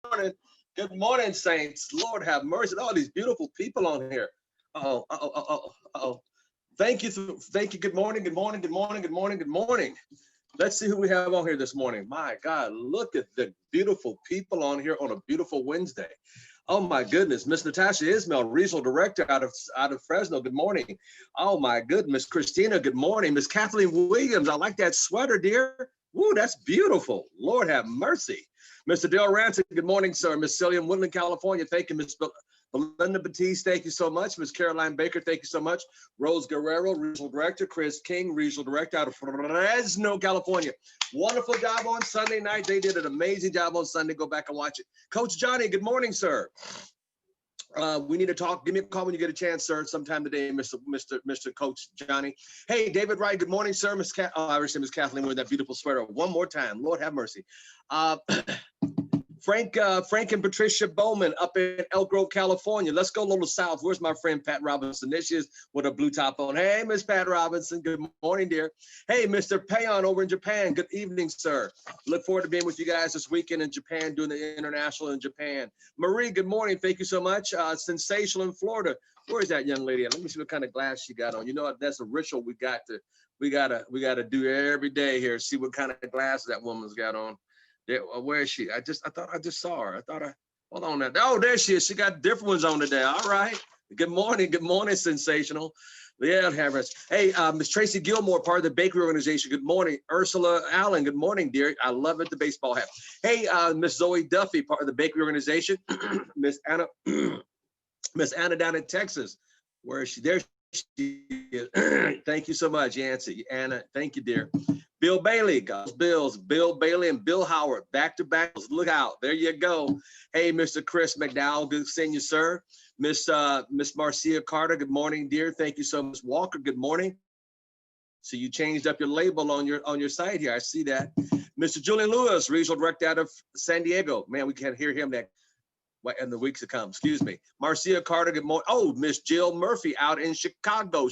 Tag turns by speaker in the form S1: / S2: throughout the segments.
S1: morning. Good morning, saints. Lord have mercy. All these beautiful people on here. Oh. Thank you. Good morning. Good morning. Good morning. Good morning. Good morning. Let's see who we have on here this morning. My God, look at the beautiful people on here on a beautiful Wednesday. Oh my goodness, Miss Natasha Ismail, Regional Director out of Fresno. Good morning. Oh my goodness, Miss Christina. Good morning, Miss Kathleen Williams. I like that sweater, dear. Woo, that's beautiful. Lord have mercy. Mr. Dale Ransom, good morning, sir. Miss Celia in Woodland, California. Thank you, Miss Belinda Batiste. Thank you so much. Miss Caroline Baker. Thank you so much. Rose Guerrero, Regional Director. Chris King, Regional Director out of Fresno, California. Wonderful job on Sunday night. They did an amazing job on Sunday. Go back and watch it. Coach Johnny, good morning, sir. We need to talk. Give me a call when you get a chance, sir, sometime today, Mr. Coach Johnny. Hey, David Wright, good morning, sir. I already said Miss Kathleen with that beautiful sweater. One more time. Lord have mercy. Frank and Patricia Bowman up in Elk Grove, California. Let's go a little south. Where's my friend Pat Robinson? There she is with a blue top on. Hey, Miss Pat Robinson. Good morning, dear. Hey, Mr. Payon over in Japan. Good evening, sir. Look forward to being with you guys this weekend in Japan, doing the international in Japan. Marie, good morning. Thank you so much. Sensational in Florida. Where is that young lady at? Let me see what kind of glass she got on. You know what? That's a ritual we gotta do every day here. See what kind of glass that woman's got on. Where is she? I thought I just saw her. Hold on now. Oh, there she is. She got different ones on today. All right. Good morning, sensational. Yeah, have us. Hey, Miss Tracy Gilmore, part of the bakery organization. Good morning. Ursula Allen, good morning, dear. I love it, the baseball hat. Hey, Miss Zoe Duffy, part of the bakery organization. Miss Anna, Miss Anna down in Texas. Where is she? There she is. Thank you so much, Yancy. Anna, thank you, dear. Bill Bailey, Bills, Bill Bailey and Bill Howard, back to back. Look out, there you go. Hey, Mr. Chris McDowell, good seeing you, sir. Miss Marcia Carter, good morning, dear. Thank you so much. Walker, good morning. So you changed up your label on your site here. I see that. Mr. Julian Lewis, Regional Director out of San Diego. Man, we can't hear him in the weeks to come. Excuse me. Marcia Carter, good morning. Oh, Miss Jill Murphy out in Chicago.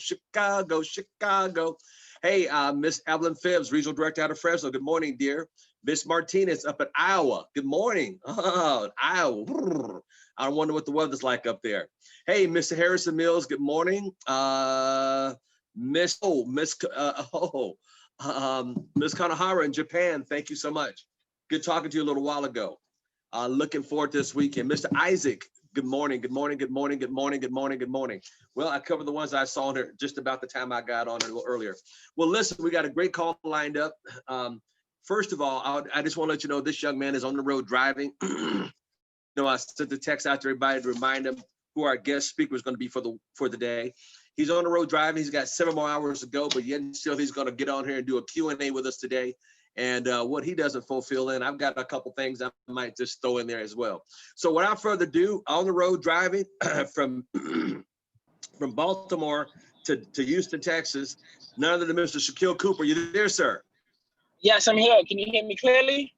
S1: Hey, Miss Evelyn Phibbs, Regional Director out of Fresno. Good morning, dear. Miss Martinez up at Iowa. Good morning. Oh, Iowa. I wonder what the weather's like up there. Hey, Mr. Harrison Mills. Good morning. Miss Kanahara in Japan. Thank you so much. Good talking to you a little while ago. Looking forward to this weekend. Mr. Isaac. Good morning. Well, I covered the ones I saw here just about the time I got on a little earlier. Well, listen, we got a great call lined up. First of all, I just want to let you know this young man is on the road driving. I sent the text out to everybody to remind him who our guest speaker is going to be for the day. He's on the road driving. He's got 7 more hours to go, but yet still he's going to get on here and do a Q&A with us today. And what he doesn't fulfill in, I've got a couple things I might just throw in there as well. So without further ado, on the road driving from Baltimore to Houston, Texas, none other than Mr. Shakeel Cooper. You there, sir?
S2: Yes, I'm here. Can you hear me clearly?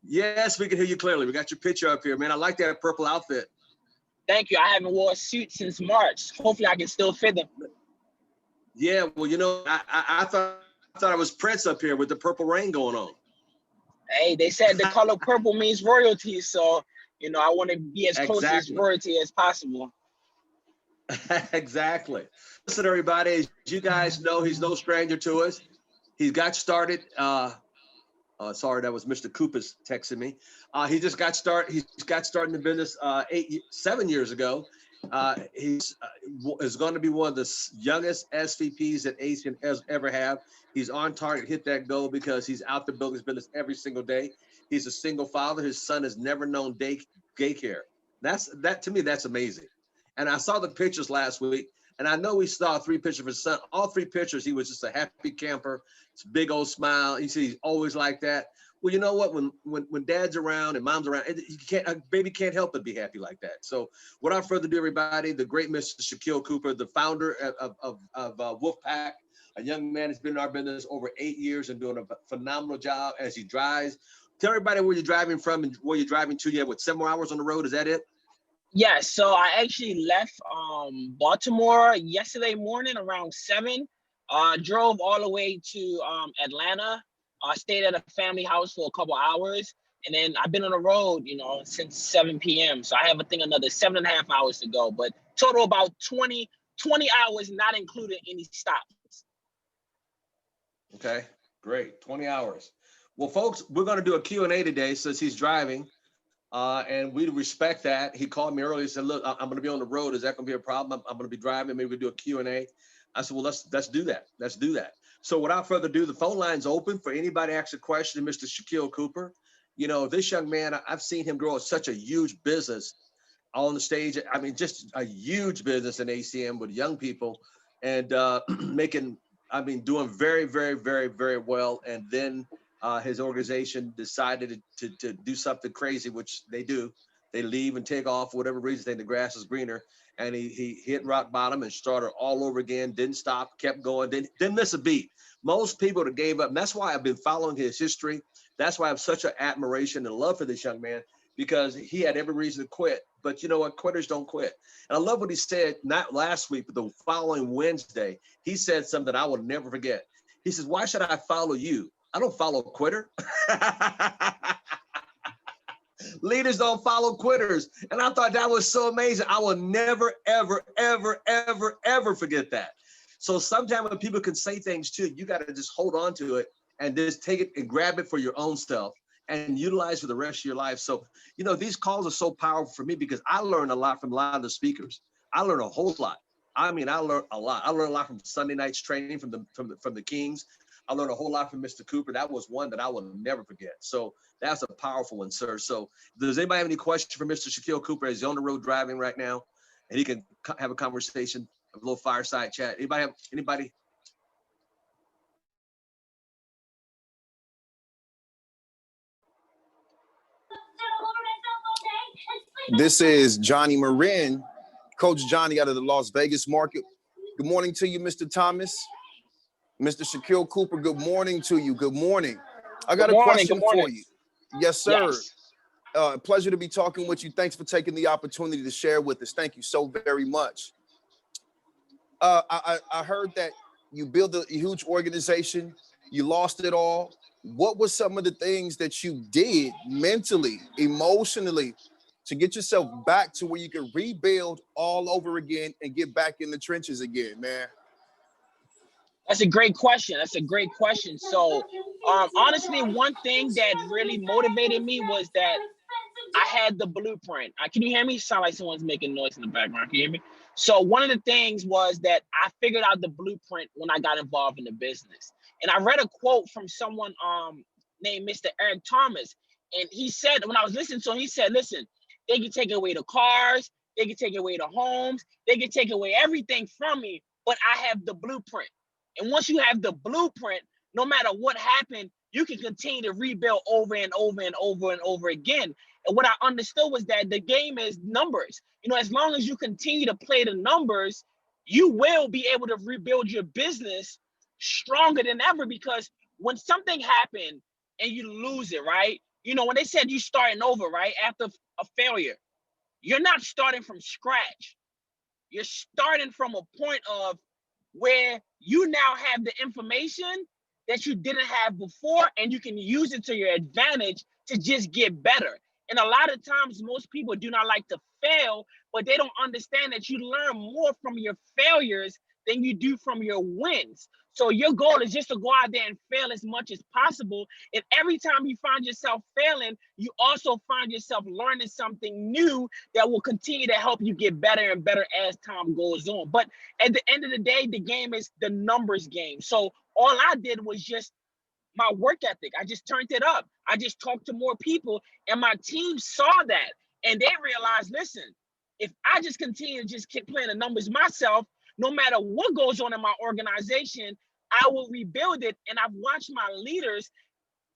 S1: Yes, we can hear you clearly. We got your picture up here, man. I like that purple outfit.
S2: Thank you. I haven't worn a suit since March. Hopefully I can still fit them.
S1: Yeah, well, I thought I was Prince up here with the purple rain going on.
S2: Hey, they said the color purple means royalty, so I want to be as close to royalty as possible.
S1: Exactly. Listen, everybody, as you guys know, he's no stranger to us. He got started. Sorry, that was Mr. Cooper's texting me. He just got started. He's got started in the business 7 years ago. He's is going to be one of the youngest SVPs that ACE can ever have. He's on target, hit that goal because he's out there building his business every single day. He's a single father. His son has never known daycare. That to me, that's amazing. And I saw the pictures last week, and I know we saw 3 pictures of his son. All 3 pictures, he was just a happy camper. It's a big old smile. You see, he's always like that. Well, you know what? When dad's around and mom's around, a baby can't help but be happy like that. So without further ado, everybody, the great Mr. Shakeel Cooper, the founder of Wolfpack, a young man who's been in our business over 8 years and doing a phenomenal job as he drives. Tell everybody where you're driving from and where you're driving to. You have 7 more hours on the road. Is that it?
S2: Yes. So I actually left Baltimore yesterday morning around 7. Drove all the way to Atlanta. I stayed at a family house for a couple hours. And then I've been on the road, you know, since 7 p.m. So I have, I think, another 7.5 hours to go. But total about 20 hours, not including any stops.
S1: Okay, great. 20 hours. Well, folks, we're going to do a Q&A today since he's driving. And we respect that. He called me earlier and said, look, I'm going to be on the road. Is that going to be a problem? I'm going to be driving. Maybe we'll do a Q&A. I said, well, let's do that. Let's do that. So without further ado, the phone line's open for anybody to ask a question to Mr. Shakeel Cooper. You know, this young man, I've seen him grow such a huge business on the stage. I mean, just a huge business in ACM with young people and doing very, very, very, very well. And then his organization decided to do something crazy, which they do. They leave and take off for whatever reason. They think the grass is greener. And he hit rock bottom and started all over again. Didn't stop, kept going, didn't miss a beat. Most people that gave up, and that's why I've been following his history. That's why I have such an admiration and love for this young man, because he had every reason to quit. But you know what? Quitters don't quit. And I love what he said, not last week, but the following Wednesday. He said something I will never forget. He says, why should I follow you? I don't follow a quitter. Leaders don't follow quitters. And I thought that was so amazing. I will never, ever, ever, ever, ever forget that. So sometimes when people can say things too, you got to just hold on to it and just take it and grab it for your own self and utilize for the rest of your life. So, you know, these calls are so powerful for me because I learned a lot from a lot of the speakers. I learned a whole lot. I mean, I learned a lot. I learned a lot from Sunday night's training from the Kings. I learned a whole lot from Mr. Cooper. That was one that I will never forget. So that's a powerful one, sir. So does anybody have any questions for Mr. Shakeel Cooper as he's on the road driving right now? And he can have a conversation, a little fireside chat. Anybody?
S3: This is Johnny Marin, Coach Johnny out of the Las Vegas market. Good morning to you, Mr. Thomas. Mr. Shakeel Cooper, good morning to you. Good morning. I got a question for you. Yes, sir. Yes. Pleasure to be talking with you. Thanks for taking the opportunity to share with us. Thank you so very much. I heard that you built a huge organization. You lost it all. What were some of the things that you did mentally, emotionally, to get yourself back to where you can rebuild all over again and get back in the trenches again, man?
S2: That's a great question. That's a great question. So, honestly, one thing that really motivated me was that I had the blueprint. Can you hear me? Sound like someone's making noise in the background. Can you hear me? So one of the things was that I figured out the blueprint when I got involved in the business. And I read a quote from someone named Mr. Eric Thomas. And he said, when I was listening to him, he said, listen, they can take away the cars, they can take away the homes, they can take away everything from me, but I have the blueprint. And once you have the blueprint, no matter what happened, you can continue to rebuild over and over and over and over again. And what I understood was that the game is numbers. You know, as long as you continue to play the numbers, you will be able to rebuild your business stronger than ever, because when something happened and you lose it, right? You know, when they said you starting over, right? After a failure, you're not starting from scratch. You're starting from a point of where you now have the information that you didn't have before, and you can use it to your advantage to just get better. And a lot of times, most people do not like to fail, but they don't understand that you learn more from your failures than you do from your wins. So your goal is just to go out there and fail as much as possible. And every time you find yourself failing, you also find yourself learning something new that will continue to help you get better and better as time goes on. But at the end of the day, the game is the numbers game. So all I did was just my work ethic. I just turned it up. I just talked to more people, and my team saw that, and they realized, listen, if I just continue to just keep playing the numbers myself, no matter what goes on in my organization, I will rebuild it. And I've watched my leaders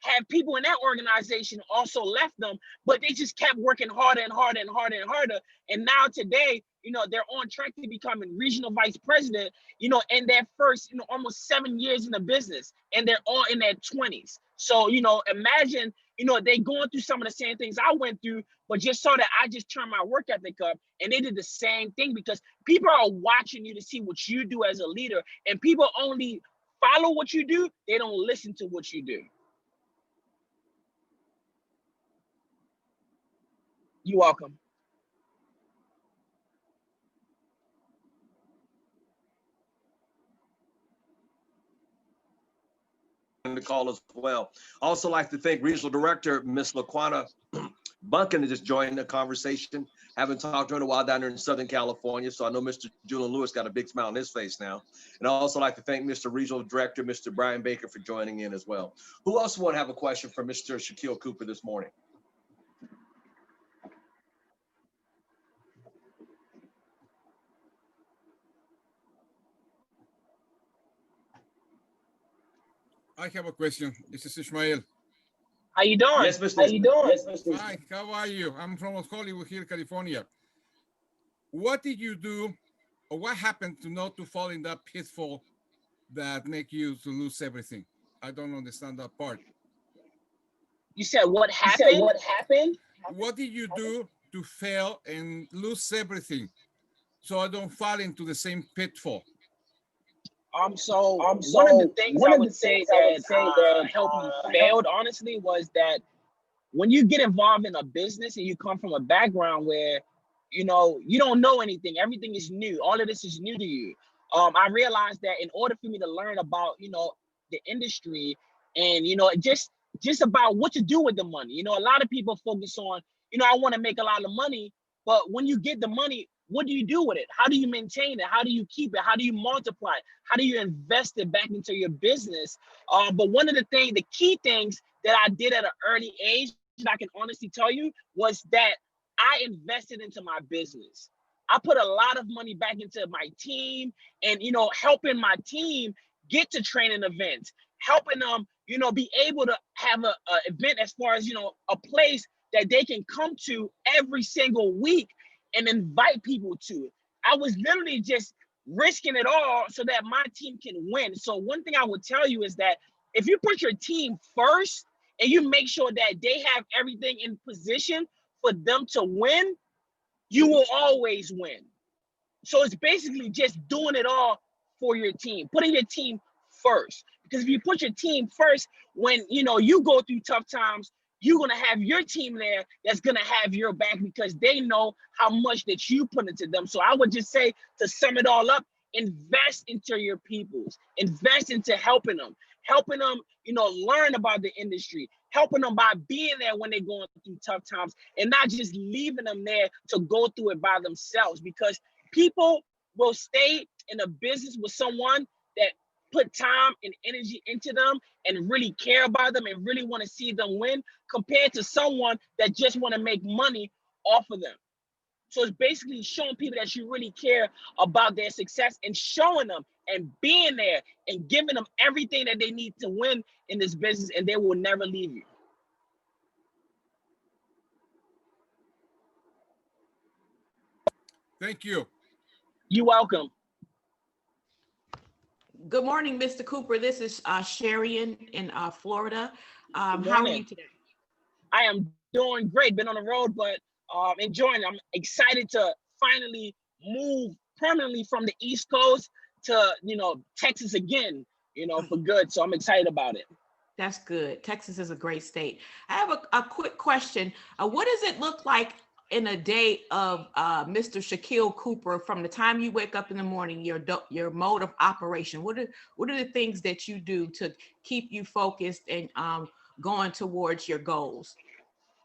S2: have people in that organization also left them, but they just kept working harder and harder and harder and harder. And now today, you know, they're on track to becoming regional vice president, you know, in their first, you know, almost 7 years in the business, and they're all in their 20s. So, you know, imagine, you know, they going through some of the same things I went through, but just so that I just turned my work ethic up, and they did the same thing, because people are watching you to see what you do as a leader, and people only follow what you do. They don't listen to what you do. You're welcome.
S1: The call as well. Also like to thank Regional Director, Miss LaQuana Bunkin, to just join the conversation. Haven't talked to her in a while down there in Southern California, so I know Mr. Julian Lewis got a big smile on his face now. And I also like to thank Mr. Regional Director, Mr. Brian Baker, for joining in as well. Who else want to have a question for Mr. Shakeel Cooper this morning?
S4: I have a question. This is Ishmael.
S2: How you doing?
S1: Yes, Mr.
S2: How you doing? Yes, Mr.
S4: Hi, how are you? I'm from Hollywood Hill, California. What did you do, or what happened to not to fall in that pitfall that make you to lose everything? I don't understand that part.
S2: You said what happened?
S4: What did you do to fail and lose everything so I don't fall into the same pitfall?
S2: So one of the things I would say that helped me failed, honestly, was that when you get involved in a business and you come from a background where, you know, you don't know anything, everything is new, all of this is new to you. I realized that in order for me to learn about, you know, the industry and, you know, just about what to do with the money. You know, a lot of people focus on, you know, I want to make a lot of money, but when you get the money, what do you do with it? How do you maintain it? How do you keep it? How do you multiply it? How do you invest it back into your business? But one of the key things that I did at an early age, that I can honestly tell you, was that I invested into my business. I put a lot of money back into my team and, you know, helping my team get to training events, helping them, you know, be able to have a event as far as, you know, a place that they can come to every single week and invite people to it. I was literally just risking it all so that my team can win. So one thing I would tell you is that if you put your team first and you make sure that they have everything in position for them to win, you will always win. So it's basically just doing it all for your team, putting your team first. Because if you put your team first, when, you know, you go through tough times, you're gonna have your team there that's gonna have your back because they know how much that you put into them. So I would just say, to sum it all up, invest into your peoples, invest into helping them, you know, learn about the industry, helping them by being there when they're going through tough times and not just leaving them there to go through it by themselves, because people will stay in a business with someone that put time and energy into them and really care about them and really want to see them win, compared to someone that just want to make money off of them. So it's basically showing people that you really care about their success and showing them and being there and giving them everything that they need to win in this business, and they will never leave you.
S4: Thank you.
S2: You're welcome.
S5: Good morning, Mr. Cooper. This is Sharian in Florida. How are you today?
S2: I am doing great. Been on the road, but enjoying it. I'm excited to finally move permanently from the East Coast to, you know, Texas again, you know, for good. So I'm excited about it.
S5: That's good. Texas is a great state. I have a quick question. What does it look like in a day of Mr. Shakeel Cooper, from the time you wake up in the morning, your mode of operation? What are the things that you do to keep you focused and going towards your goals?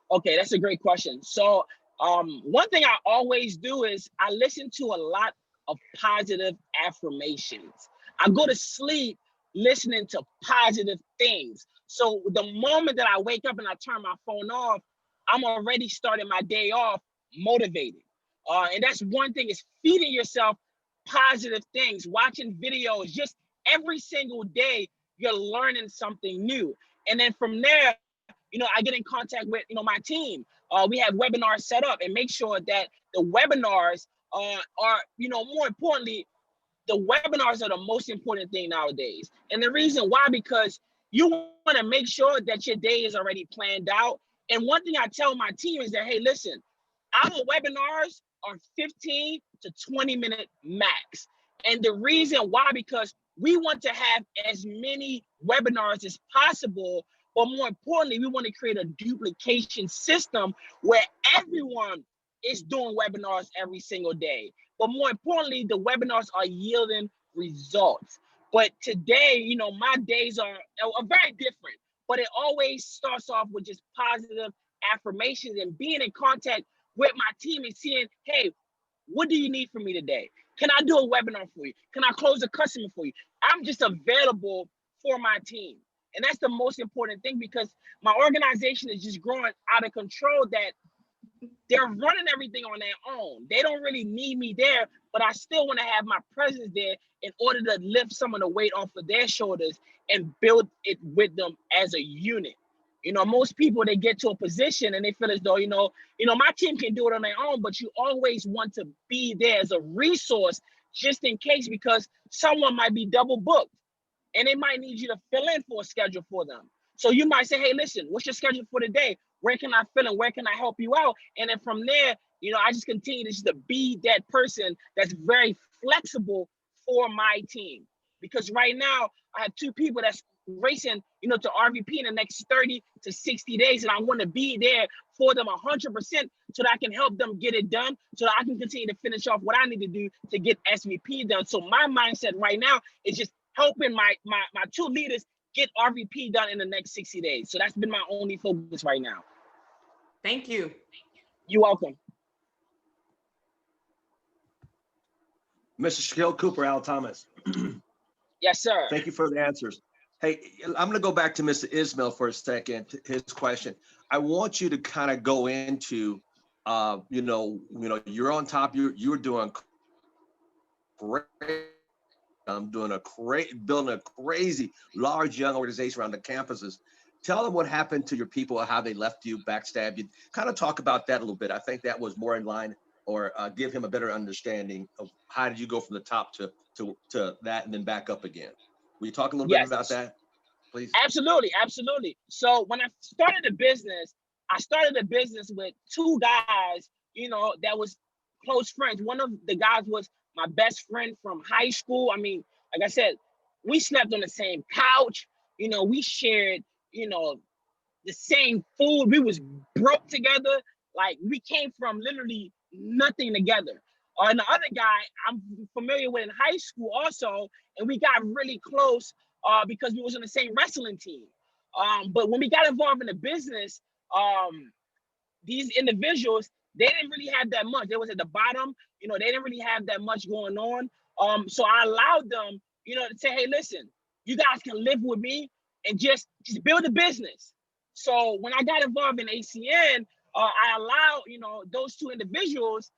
S2: Okay, that's a great question. So one thing I always do is I listen to a lot of positive affirmations. I go to sleep listening to positive things. So the moment that I wake up and I turn my phone off, I'm already starting my day off motivated. And that's one thing, is feeding yourself positive things, watching videos. Just every single day, you're learning something new. And then from there, you know, I get in contact with, you know, my team. We have webinars set up and make sure that the webinars are, you know, more importantly, the webinars are the most important thing nowadays. And the reason why, because you want to make sure that your day is already planned out. And one thing I tell my team is that, hey, listen, our webinars are 15 to 20-minute max. And the reason why, because we want to have as many webinars as possible, but more importantly, we want to create a duplication system where everyone is doing webinars every single day. But more importantly, the webinars are yielding results. But today, you know, my days are very different, but it always starts off with just positive affirmations and being in contact with my team and seeing, hey, what do you need from me today? Can I do a webinar for you? Can I close a customer for you? I'm just available for my team. And that's the most important thing, because my organization is just growing out of control, that they're running everything on their own. They don't really need me there, but I still want to have my presence there in order to lift some of the weight off of their shoulders and build it with them as a unit. You know, most people, they get to a position and they feel as though, you know, my team can do it on their own, but you always want to be there as a resource just in case, because someone might be double booked and they might need you to fill in for a schedule for them. So you might say, hey, listen, what's your schedule for today? Where can I fill in? Where can I help you out? And then from there, you know, I just continue to just be that person that's very flexible for my team. Because right now I have 2 people that's racing, you know, to RVP in the next 30 to 60 days. And I want to be there for them 100% so that I can help them get it done, so that I can continue to finish off what I need to do to get SVP done. So my mindset right now is just helping my 2 leaders get RVP done in the next 60 days. So that's been my only focus right now.
S5: Thank you.
S2: You're welcome.
S1: Mr. Shakeel Cooper, Al Thomas.
S2: Yes, sir.
S1: Thank you for the answers. Hey, I'm going to go back to Mr. Ismail for a second, his question. I want you to kind of go into, you know, you're on top, you're doing great. I'm doing building a crazy large young organization around the campuses. Tell them what happened to your people, how they left you, backstabbed you. Kind of talk about that a little bit. I think that was more in line, or give him a better understanding of how did you go from the top to that and then back up again. Will you talk a little bit about that, please?
S2: Absolutely, absolutely. So when I started the business, with 2 guys, you know, that was close friends. One of the guys was my best friend from high school. I mean, like I said, we slept on the same couch. You know, we shared, you know, the same food. We was broke together. Like, we came from literally nothing together. And the other guy I'm familiar with in high school also, and we got really close because we was on the same wrestling team. But when we got involved in the business, these individuals, they didn't really have that much. They was at the bottom, you know, they didn't really have that much going on. So I allowed them, you know, to say, hey, listen, you guys can live with me and just build a business. So when I got involved in ACN, I allowed, you know, those 2 individuals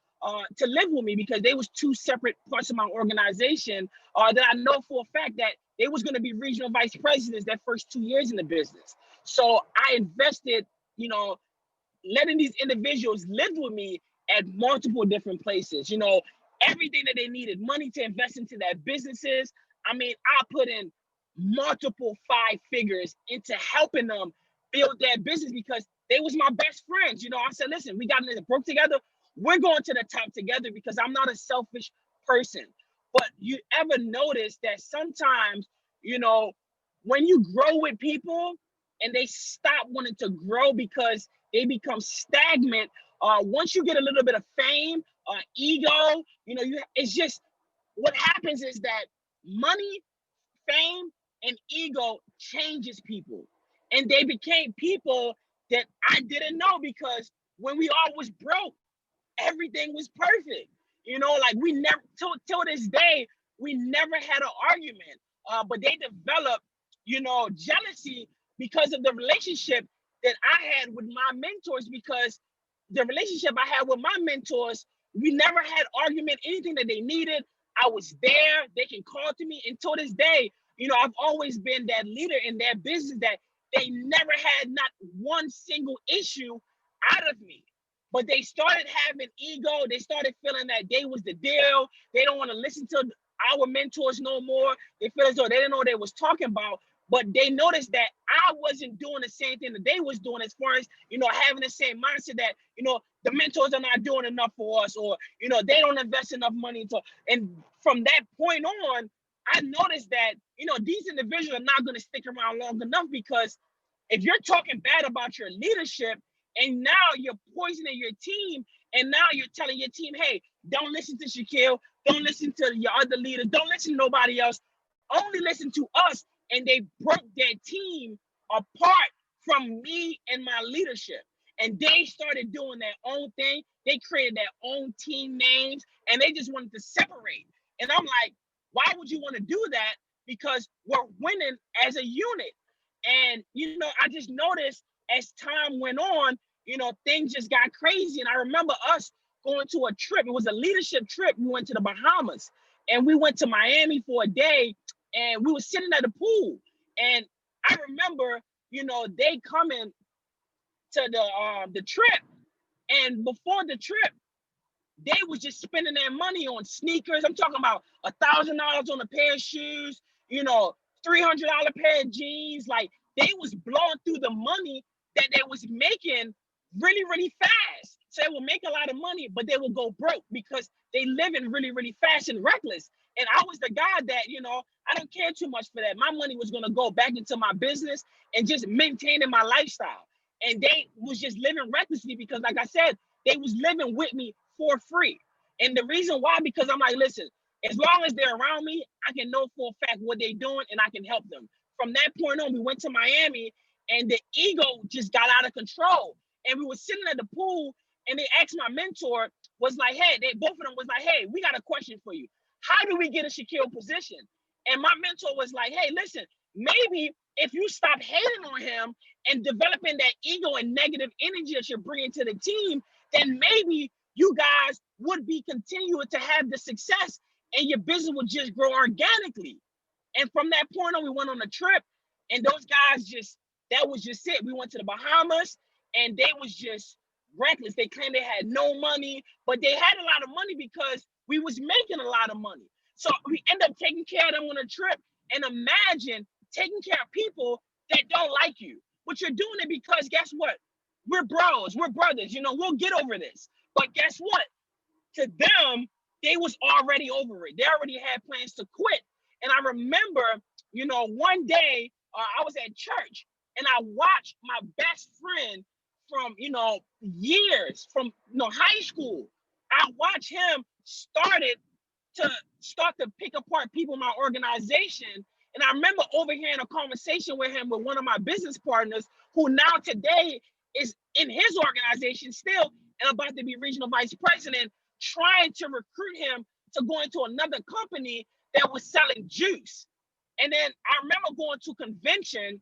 S2: to live with me, because they was 2 separate parts of my organization that I know for a fact that they was going to be regional vice presidents that first 2 years in the business. So I invested, you know, letting these individuals live with me at multiple different places, you know, everything that they needed, money to invest into their businesses. I mean, I put in multiple 5 figures into helping them build their business, because they was my best friends. You know, I said, listen, we got it broke together. We're going to the top together, because I'm not a selfish person. But you ever notice that sometimes, you know, when you grow with people and they stop wanting to grow because they become stagnant, once you get a little bit of fame, ego, you know, it's just, what happens is that money, fame, and ego changes people. And they became people that I didn't know, because when we all was broke, everything was perfect. You know, like, we never, till this day, we never had an argument. But they developed, you know, jealousy because of the relationship that I had with my mentors, because the relationship I had with my mentors, we never had argument, anything that they needed. I was there, they can call to me. And till this day, you know, I've always been that leader in their business that they never had not one single issue out of me. But they started having ego. They started feeling that they was the deal. They don't want to listen to our mentors no more. They feel as though they didn't know what they was talking about. But they noticed that I wasn't doing the same thing that they was doing, as far as, you know, having the same mindset that, you know, the mentors are not doing enough for us, or, you know, they don't invest enough money into. And from that point on, I noticed that, you know, these individuals are not going to stick around long enough, because if you're talking bad about your leadership and now you're poisoning your team, and now you're telling your team, hey, don't listen to Shakeel, don't listen to your other leaders, don't listen to nobody else, only listen to us. And they broke their team apart from me and my leadership. And they started doing their own thing. They created their own team names, and they just wanted to separate. And I'm like, why would you want to do that? Because we're winning as a unit. And, you know, I just noticed as time went on, you know, things just got crazy. And I remember us going to a trip. It was a leadership trip. We went to the Bahamas, and we went to Miami for a day, and we were sitting at the pool. And I remember, you know, they coming to the trip, and before the trip, they was just spending their money on sneakers. I'm talking about $1,000 on a pair of shoes, you know, $300 pair of jeans. Like, they was blowing through the money that they was making really, really fast. So they will make a lot of money, but they will go broke because they living really, really fast and reckless. And I was the guy that, you know, I don't care too much for that. My money was gonna go back into my business and just maintaining my lifestyle. And they was just living recklessly because, like I said, they was living with me for free. And the reason why, because I'm like, listen, as long as they're around me, I can know for a fact what they're doing and I can help them. From that point on, we went to Miami, and the ego just got out of control. And we were sitting at the pool, and they asked my mentor, was like, hey, both of them was like, hey, we got a question for you. How do we get a Shakeel position? And my mentor was like, hey, listen, maybe if you stop hating on him and developing that ego and negative energy that you're bringing to the team, then maybe you guys would be continuing to have the success and your business would just grow organically. And from that point on, we went on a trip, and those guys that was just it. We went to the Bahamas, and they was just reckless. They claimed they had no money, but they had a lot of money because we was making a lot of money. So we end up taking care of them on a trip. And imagine taking care of people that don't like you, but you're doing it because guess what? We're bros, we're brothers, you know, we'll get over this. But guess what? To them, they was already over it. They already had plans to quit. And I remember, you know, one day I was at church, and I watched my best friend from, you know, years, from, you know, high school. I watched him start to pick apart people in my organization. And I remember overhearing a conversation with him with one of my business partners, who now today is in his organization still and about to be regional vice president, trying to recruit him to go into another company that was selling juice. And then I remember going to a convention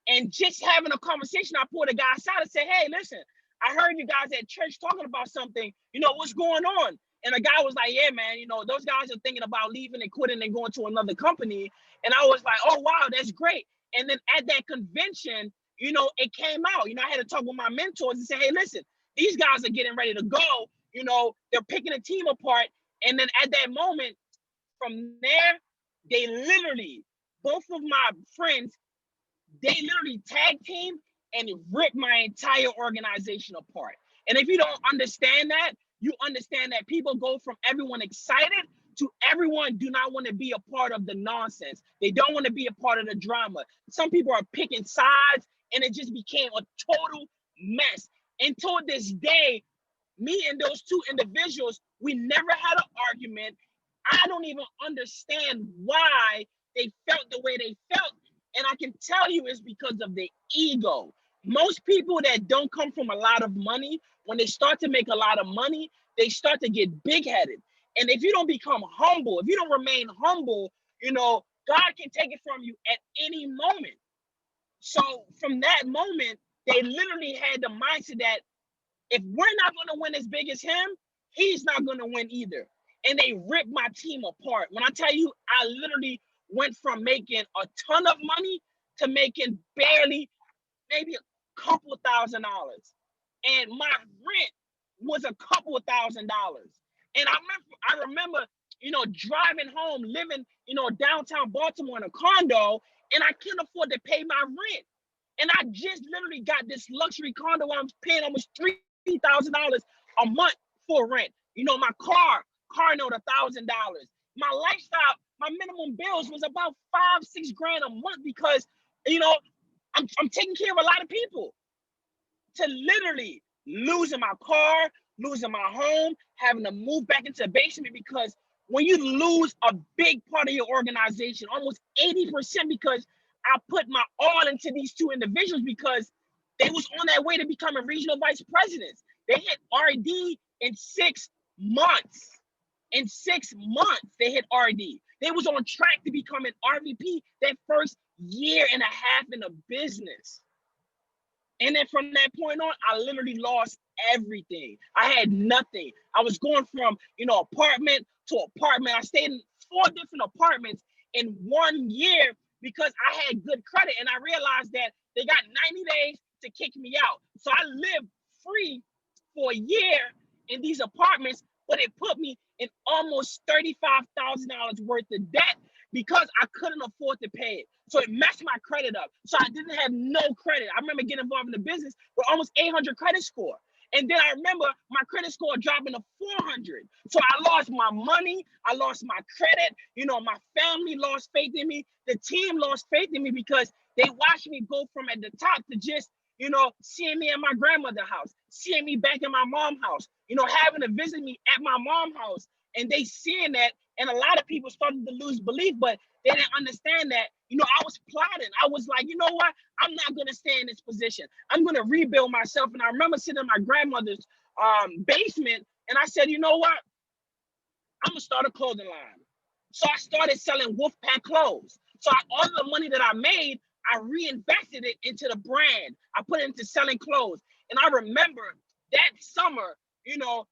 S2: and just having a conversation. I pulled a guy aside and said, hey, listen, I heard you guys at church talking about something, you know, what's going on? And the guy was like, yeah, man, you know, those guys are thinking about leaving and quitting and going to another company. And I was like, oh, wow, that's great. And then at that convention, you know, it came out, you know, I had to talk with my mentors and say, hey, listen, these guys are getting ready to go, you know, they're picking a team apart. And then at that moment, from there, they literally, both of my friends, they literally tag team and ripped my entire organization apart. And if you don't understand that, you understand that people go from everyone excited to everyone do not want to be a part of the nonsense. They don't want to be a part of the drama. Some people are picking sides, and it just became a total mess. Until this day, me and those two individuals, we never had an argument. I don't even understand why they felt the way they felt. And I can tell you it's because of the ego. Most people that don't come from a lot of money, when they start to make a lot of money, they start to get big-headed. And if you don't become humble, if you don't remain humble, you know, God can take it from you at any moment. So from that moment, they literally had the mindset that if we're not going to win as big as him, he's not going to win either. And they ripped my team apart. When I tell you, I literally went from making a ton of money to making barely, maybe a couple $1,000. And my rent was a couple $1,000. And I remember, you know, driving home, living, you know, downtown Baltimore in a condo, and I couldn't afford to pay my rent. And I just literally got this luxury condo where I'm paying almost $3,000 a month for rent. You know, my car note $1,000. My lifestyle, my minimum bills was about $5-6 grand a month because, you know, I'm taking care of a lot of people, to literally losing my car, losing my home, having to move back into the basement, because when you lose a big part of your organization, almost 80%, because I put my all into these two individuals because they was on their way to becoming regional vice presidents. They hit RD in 6 months. In 6 months, they hit RD. They was on track to become an RVP their first year and a half in the business. And then from that point on, I literally lost everything. I had nothing. I was going from, apartment to apartment. I stayed in 4 different apartments in 1 year because I had good credit. And I realized that they got 90 days to kick me out. So I lived free for a year in these apartments, but it put me in almost $35,000 worth of debt because I couldn't afford to pay it. So it messed my credit up. So I didn't have no credit. I remember getting involved in the business with almost 800 credit score. And then I remember my credit score dropping to 400. So I lost my money. I lost my credit. My family lost faith in me. The team lost faith in me because they watched me go from at the top to just, seeing me at my grandmother's house, seeing me back in my mom's house, having to visit me at my mom's house. And they seeing that, and a lot of people started to lose belief, but they didn't understand that, I was plotting. I was like, you know what? I'm not going to stay in this position. I'm going to rebuild myself. And I remember sitting in my grandmother's basement, and I said, you know what? I'm going to start a clothing line. So I started selling Wolfpack clothes. So all the money that I made, I reinvested it into the brand. I put it into selling clothes. And I remember that summer,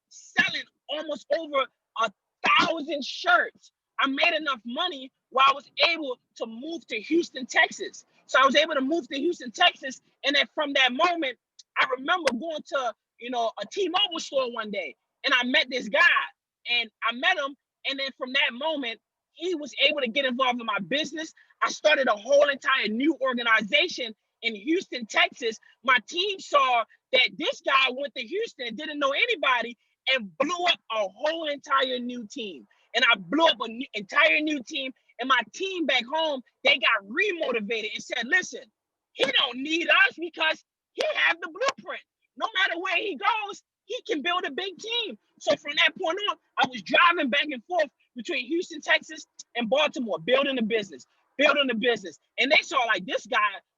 S2: selling almost over 1,000 shirts. I made enough money where I was able to move to Houston, Texas. So I was able to move to Houston, Texas. And then from that moment, I remember going to, a T-Mobile store one day, and I met this guy, and I met him. And then from that moment, he was able to get involved in my business. I started a whole entire new organization in Houston, Texas. My team saw that this guy went to Houston, didn't know anybody, and blew up a whole entire new team. And I blew up an entire new team. And my team back home, they got remotivated and said, listen, he don't need us because he have the blueprint. No matter where he goes, he can build a big team. So from that point on, I was driving back and forth between Houston, Texas, and Baltimore, building a business. And they saw like, this guy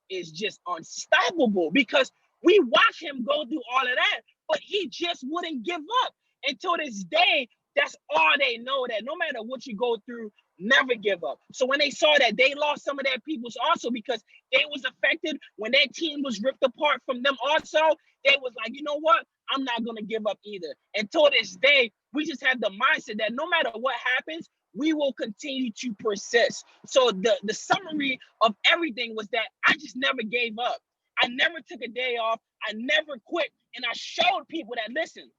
S2: is just unstoppable because we watched him go through all of that, but he just wouldn't give up. Until this day, that's all they know, that no matter what you go through, never give up. So when they saw that, they lost some of their peoples also because they was affected when their team was ripped apart from them also. They was like, you know what? I'm not going to give up either. Until this day, we just have the mindset that no matter what happens, we will continue to persist. So the summary of everything was that I just never gave up. I never took a day off. I never quit. And I showed people that, listen,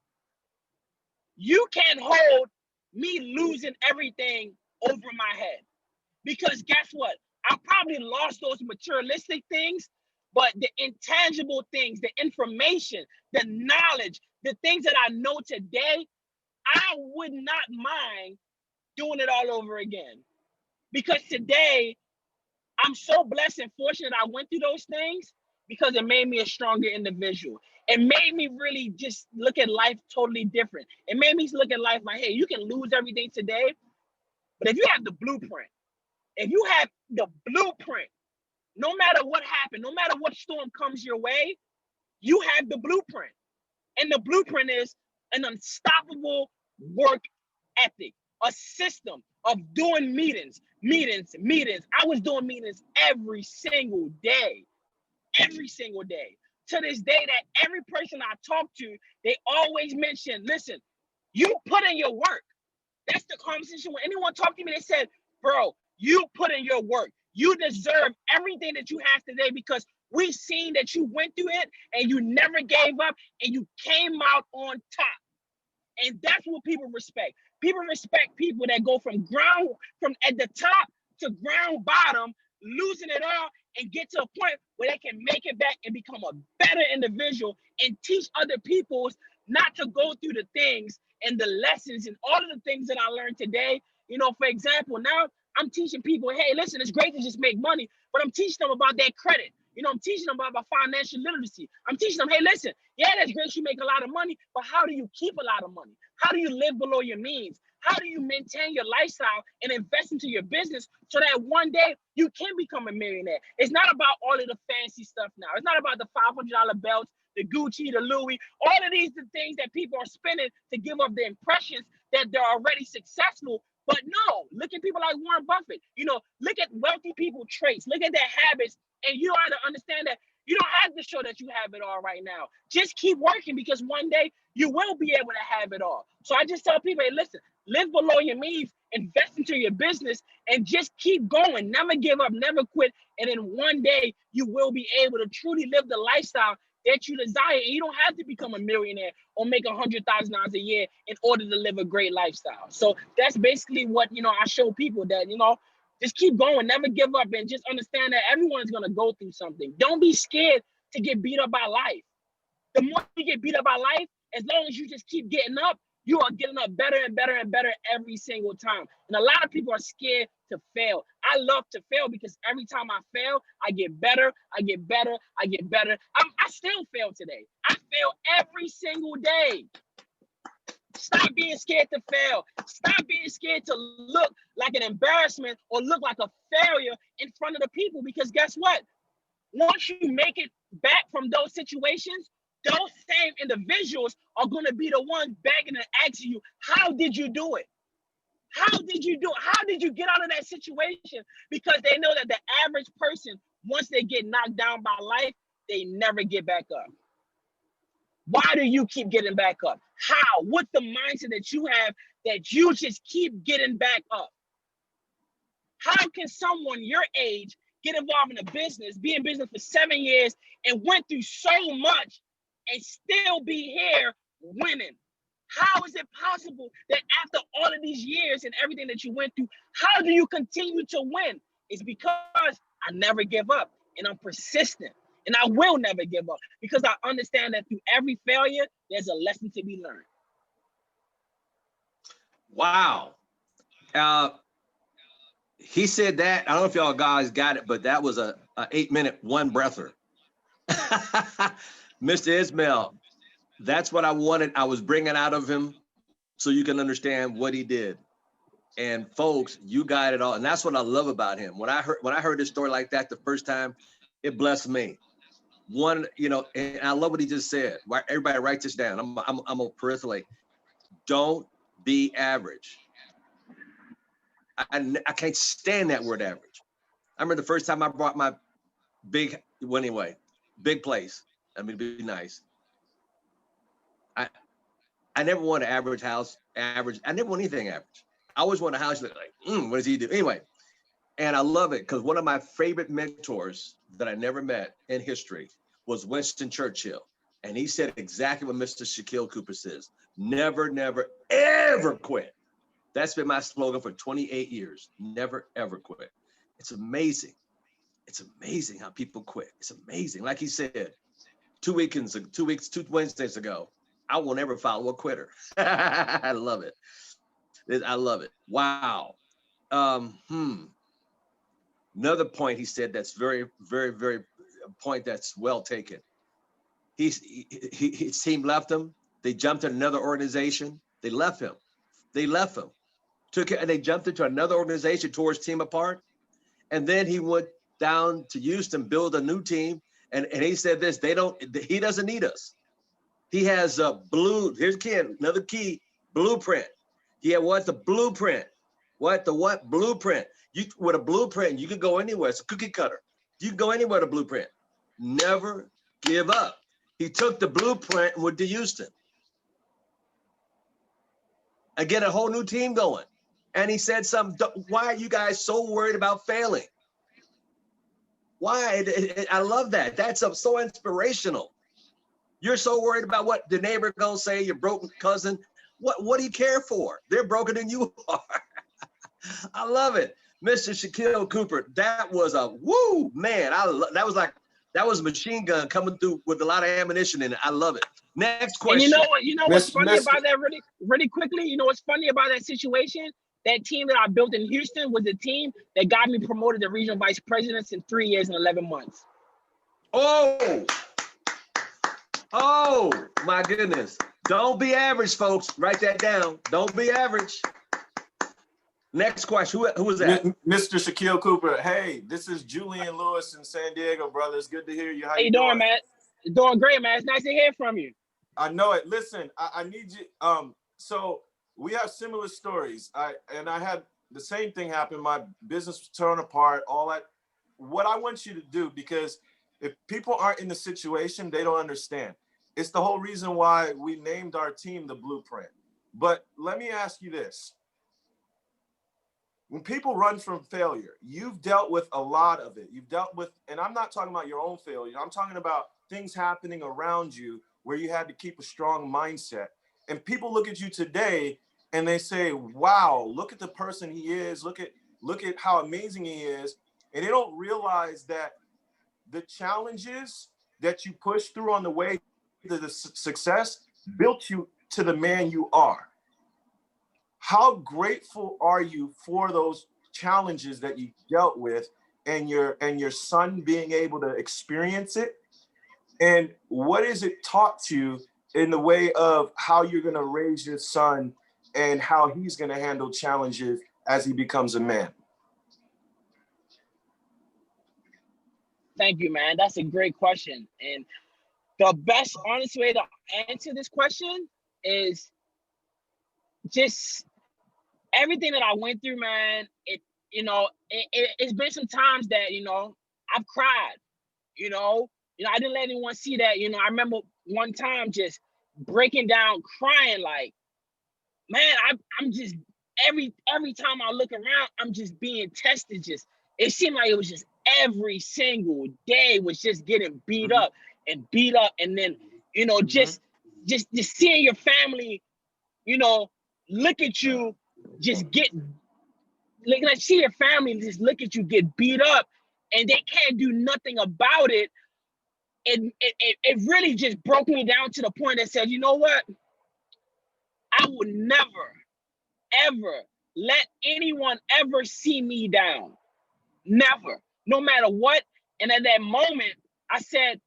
S2: you can't hold me losing everything over my head. Because guess what? I probably lost those materialistic things, but the intangible things, the information, the knowledge, the things that I know today, I would not mind doing it all over again. Because today, I'm so blessed and fortunate I went through those things because it made me a stronger individual. It made me really just look at life totally different. It made me look at life like, hey, you can lose everything today, but if you have the blueprint, no matter what happened, no matter what storm comes your way, you have the blueprint. And the blueprint is an unstoppable work ethic, a system of doing meetings. I was doing meetings every single day. To this day, that every person I talk to, they always mention, listen, you put in your work. That's the conversation. When anyone talked to me, they said, bro, you put in your work. You deserve everything that you have today because we've seen that you went through it and you never gave up and you came out on top. And that's what people respect. People respect people that go from at the top to ground bottom, losing it all, and get to a point where they can make it back and become a better individual and teach other people not to go through the things and the lessons and all of the things that I learned today. For example, now I'm teaching people, hey, listen, it's great to just make money, but I'm teaching them about their credit. You know, I'm teaching them about financial literacy. I'm teaching them, hey, listen, yeah, that's great, you make a lot of money, but how do you keep a lot of money? How do you live below your means? How do you maintain your lifestyle and invest into your business so that one day you can become a millionaire? It's not about all of the fancy stuff now. It's not about the $500 belts, the Gucci, the Louis, all of these the things that people are spending to give up the impressions that they're already successful. But no, look at people like Warren Buffett. You know, look at wealthy people traits. Look at their habits, and you ought to understand that you don't have to show that you have it all right now. Just keep working, because one day you will be able to have it all. So I just tell people, hey, listen, live below your means, invest into your business, and just keep going. Never give up, never quit. And then one day you will be able to truly live the lifestyle that you desire. And you don't have to become a millionaire or make $100,000 a year in order to live a great lifestyle. So that's basically what, you know, I show people, that, you know, just keep going, never give up, and just understand that everyone's going to go through something. Don't be scared to get beat up by life. The more you get beat up by life, as long as you just keep getting up, you are getting up better and better and better every single time. And a lot of people are scared to fail. I love to fail, because every time I fail, I get better, I get better, I get better. I still fail today. I fail every single day. Stop being scared to fail. Stop being scared to look like an embarrassment or look like a failure in front of the people, because guess what? Once you make it back from those situations, those same individuals are going to be the ones begging and asking you, how did you do it? How did you do it? How did you get out of that situation? Because they know that the average person, once they get knocked down by life, they never get back up. Why do you keep getting back up? How? What's the mindset that you have that you just keep getting back up? How can someone your age get involved in a business, be in business for 7 years, and went through so much and still be here winning? How is it possible that after all of these years and everything that you went through, how do you continue to win? It's because I never give up, and I'm persistent, and I will never give up, because I understand that through every failure, there's a lesson to be learned.
S1: Wow. He said that, I don't know if y'all guys got it, but that was a 8-minute one breather. Mr. Ismail, that's what I wanted. I was bringing out of him so you can understand what he did. And folks, you got it all. And that's what I love about him. When I heard this story like that the first time, it blessed me. One, you know, and I love what he just said. Everybody write this down. I'm a peripherally. Don't be average. I can't stand that word average. I remember the first time I bought my big place. I mean, to be nice. I never want an average house, average. I never want anything average. I always want a house like, what does he do? Anyway, and I love it, because one of my favorite mentors that I never met in history was Winston Churchill. And he said exactly what Mr. Shakeel Cooper says: never, never, ever quit. That's been my slogan for 28 years. Never, ever quit. It's amazing. It's amazing how people quit. It's amazing. Like he said, 2 Wednesdays ago, I will never follow a quitter. I love it. I love it. Wow. Another point he said that's very, very, very point that's well taken. His team left him. They jumped to another organization. They left him. And they jumped into another organization, tore his team apart. And then he went down to Houston, build a new team. And he said this, he doesn't need us. He has here's Ken, another key, blueprint. He had what? The blueprint. What? The what? Blueprint. With a blueprint, you can go anywhere. It's a cookie cutter. You can go anywhere with a blueprint. Never give up. He took the blueprint and went to Houston and get a whole new team going. And he said something, why are you guys so worried about failing? Why? I love that. That's so inspirational. You're so worried about what the neighbor gonna say, your broken cousin. What do you care for? They're broker than you are. I love it. Mr. Shakeel Cooper, that was a woo, man. That was a machine gun coming through with a lot of ammunition in it. I love it. Next question.
S2: And you know what's funny about that really quickly? You know what's funny about that situation? That team that I built in Houston was the team that got me promoted to regional vice presidents in 3 years and 11 months.
S1: Oh, oh my goodness. Don't be average, folks. Write that down. Don't be average. Next question. Who was that?
S6: Mr. Shakeel Cooper. Hey, this is Julian Lewis in San Diego, brother. It's good to hear you.
S2: How you doing, man? Doing great, man. It's nice to hear from you.
S6: I know it. Listen, I need you. So we have similar stories. I had the same thing happen. My business was torn apart, all that. What I want you to do, because if people aren't in the situation, they don't understand. It's the whole reason why we named our team the Blueprint. But let me ask you this. When people run from failure, you've dealt with a lot of it. You've dealt with, and I'm not talking about your own failure. I'm talking about things happening around you where you had to keep a strong mindset. And people look at you today and they say, wow, look at the person he is. Look at how amazing he is. And they don't realize that the challenges that you push through on the way to the success built you to the man you are. How grateful are you for those challenges that you dealt with and your son being able to experience it? And what is it taught you in the way of how you're going to raise your son and how he's going to handle challenges as he becomes a man?
S2: Thank you, man. That's a great question. And the best, honest way to answer this question is just everything that I went through, man. It's been some times that, I've cried, I didn't let anyone see that. I remember one time just breaking down, crying, like, man, I'm just, every time I look around, I'm just being tested. It seemed like it was just every single day was just getting beat up and beat up. And then, just seeing your family, look at you, just get, like, see your family just look at you get beat up and they can't do nothing about it. It really just broke me down to the point that said, you know what? I will never, ever let anyone ever see me down. Never, no matter what. And at that moment, I said,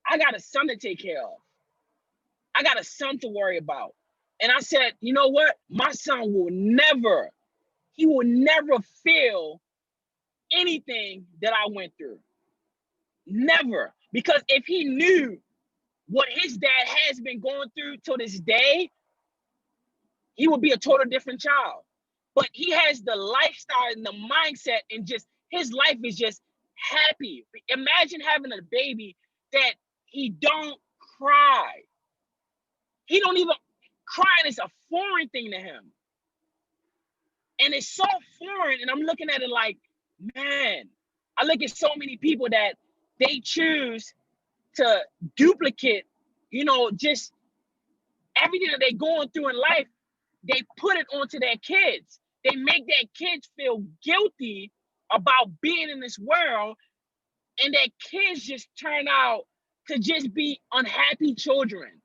S2: I got a son to take care of. I got a son to worry about. And I said, you know what? My son will never feel anything that I went through. Never. Because if he knew what his dad has been going through to this day, he would be a total different child. But he has the lifestyle and the mindset, and just his life is just happy. Imagine having a baby that he don't cry. He don't even, crying is a foreign thing to him. And it's so foreign, and I'm looking at it like, man, I look at so many people that they choose to duplicate, just everything that they're going through in life, they put it onto their kids. They make their kids feel guilty about being in this world, and their kids just turn out to just be unhappy children,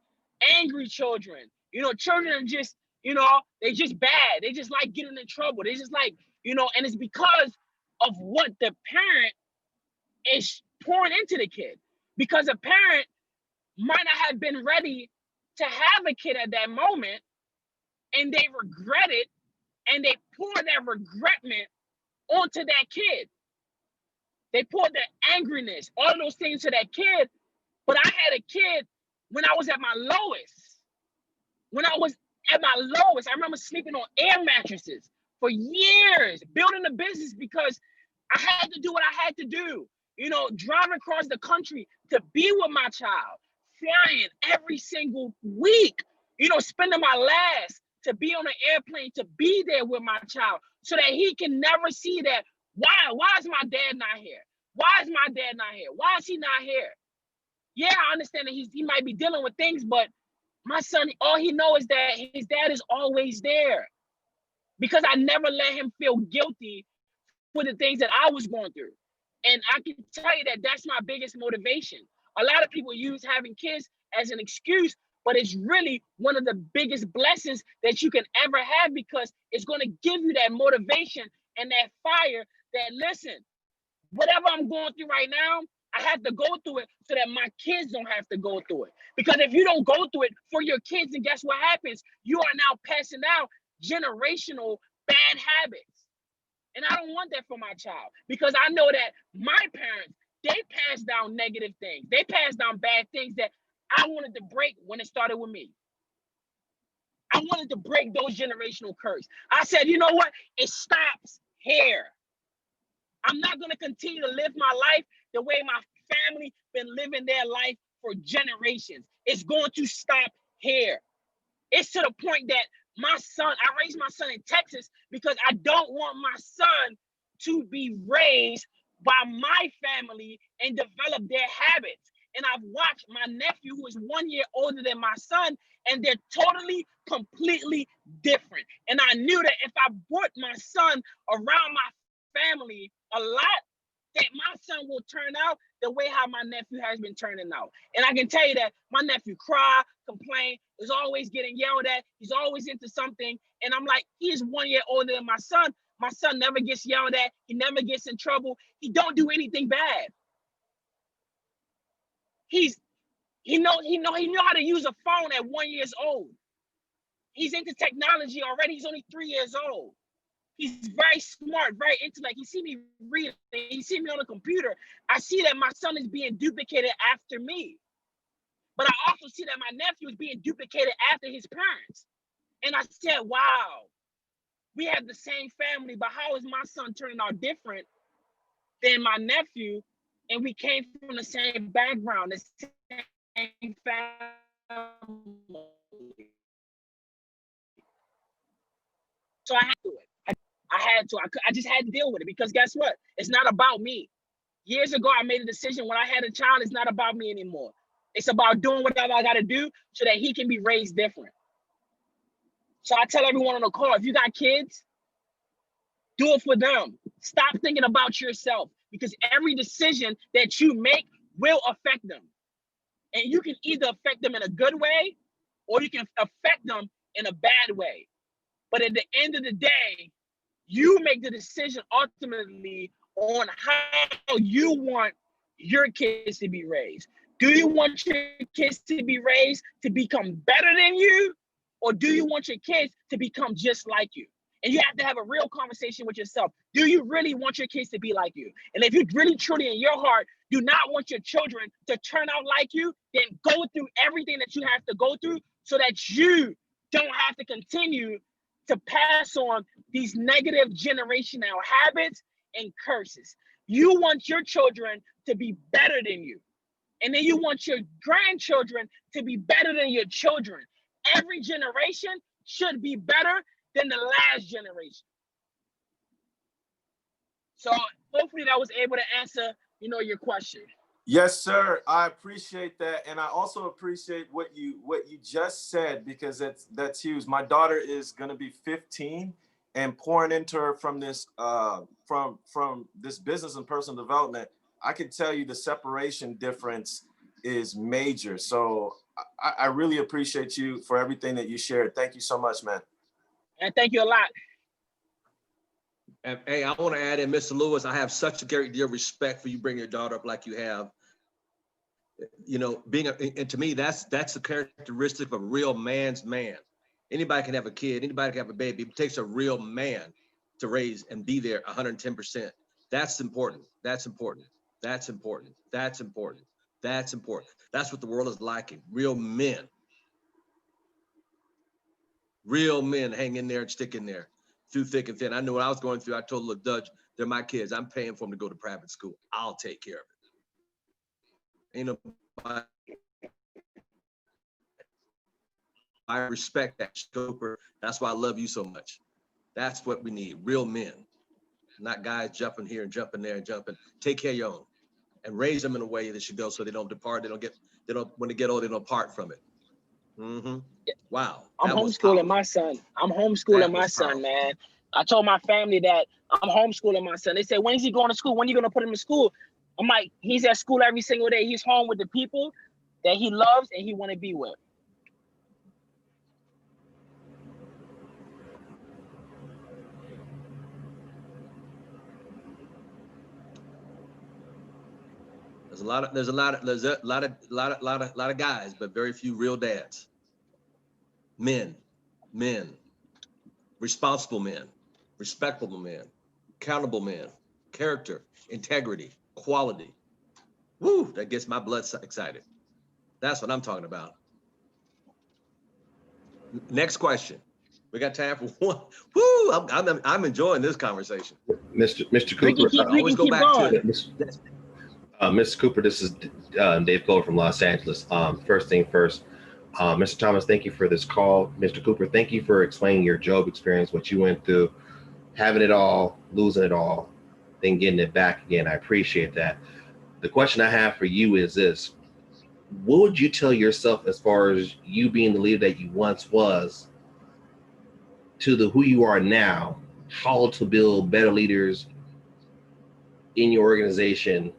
S2: angry children. Children are just, they just bad. They just like getting in trouble. They just like, and it's because of what the parent is pouring into the kid. Because a parent might not have been ready to have a kid at that moment, and they regret it, and they pour that regretment onto that kid. They pour the angriness, all of those things to that kid. But I had a kid when I was at my lowest. When I was at my lowest, I remember sleeping on air mattresses for years, building a business because I had to do what I had to do. Driving across the country to be with my child, flying every single week, spending my last to be on an airplane, to be there with my child so that he can never see that. Why is my dad not here? Why is my dad not here? Why is he not here? Yeah, I understand that he might be dealing with things, but my son, all he knows is that his dad is always there, because I never let him feel guilty for the things that I was going through. And I can tell you that that's my biggest motivation. A lot of people use having kids as an excuse, but it's really one of the biggest blessings that you can ever have, because it's going to give you that motivation and that fire that, listen, whatever I'm going through right now, I had to go through it so that my kids don't have to go through it. Because if you don't go through it for your kids, then guess what happens? You are now passing out generational bad habits. And I don't want that for my child, because I know that my parents, they passed down negative things. They passed down bad things that I wanted to break when it started with me. I wanted to break those generational curses. I said, you know what? It stops here. I'm not going to continue to live my life the way my family been living their life for generations. It's going to stop here. It's to the point that my son, I raised my son in Texas because I don't want my son to be raised by my family and develop their habits. And I've watched my nephew, who is 1 year older than my son, and they're totally, completely different. And I knew that if I brought my son around my family a lot, that my son will turn out the way how my nephew has been turning out. And I can tell you that my nephew cry, complain, is always getting yelled at. He's always into something. And I'm like, he is 1 year older than my son. My son never gets yelled at. He never gets in trouble. He don't do anything bad. He know how to use a phone at 1 year old. He's into technology already. He's only 3 years old. He's very smart, very intellect. He see me reading. He see me on the computer. I see that my son is being duplicated after me. But I also see that my nephew is being duplicated after his parents. And I said, wow, we have the same family, but how is my son turning out different than my nephew? And we came from the same background, the same family. So I had to do it. I just had to deal with it, because guess what? It's not about me. Years ago, I made a decision when I had a child, it's not about me anymore. It's about doing whatever I got to do so that he can be raised different. So I tell everyone on the call, if you got kids, do it for them. Stop thinking about yourself, because every decision that you make will affect them. And you can either affect them in a good way, or you can affect them in a bad way. But at the end of the day, you make the decision ultimately on how you want your kids to be raised. Do you want your kids to be raised to become better than you? Or do you want your kids to become just like you? And you have to have a real conversation with yourself. Do you really want your kids to be like you? And if you really, truly in your heart do not want your children to turn out like you, then go through everything that you have to go through so that you don't have to continue to pass on these negative generational habits and curses. You want your children to be better than you. And then you want your grandchildren to be better than your children. Every generation should be better than the last generation. So hopefully that was able to answer, your question.
S6: Yes, sir. I appreciate that, and I also appreciate what you just said, because that's huge. My daughter is going to be 15, and pouring into her from this from this business and personal development, I can tell you the separation difference is major. So I really appreciate you for everything that you shared. Thank you so much, man.
S2: And thank you a lot.
S1: And hey, I want to add in, Mr. Lewis, I have such a great deal of respect for you bringing your daughter up like you have. And to me, that's the characteristic of a real man's man. Anybody can have a kid, anybody can have a baby. It takes a real man to raise and be there 110%. That's important. That's important. That's important. That's important. That's important. That's what the world is lacking. Real men. Real men hang in there and stick in there through thick and thin. I know what I was going through. I told, look, Dutch, they're my kids. I'm paying for them to go to private school. I'll take care of it. Ain't nobody. I respect that, Cooper. That's why I love you so much. That's what we need. Real men, not guys jumping here and jumping there and jumping. Take care of your own and raise them in a way that should go so they don't depart. When they get old, they don't part from it. Mm-hmm. Wow.
S2: I'm homeschooling my son. I'm homeschooling my son, man. I told my family that I'm homeschooling my son. They said, when is he going to school? When are you going to put him in school? I'm like, he's at school every single day. He's home with the people that he loves and he want to be with.
S1: There's a lot of guys, but very few real dads. Men, responsible men, respectable men, accountable men, character, integrity, quality. Woo, that gets my blood excited. That's what I'm talking about. Next question. We got time for one. Woo, I'm enjoying this conversation.
S3: Mr. Cooper.
S2: We can keep going.
S3: Mr. Cooper, this is Dave Cole from Los Angeles. First thing first, Mr. Thomas, thank you for this call. Mr. Cooper, thank you for explaining your job experience, what you went through, having it all, losing it all, then getting it back again. I appreciate that. The question I have for you is this. What would you tell yourself as far as you being the leader that you once was to the who you are now, how to build better leaders in your organization,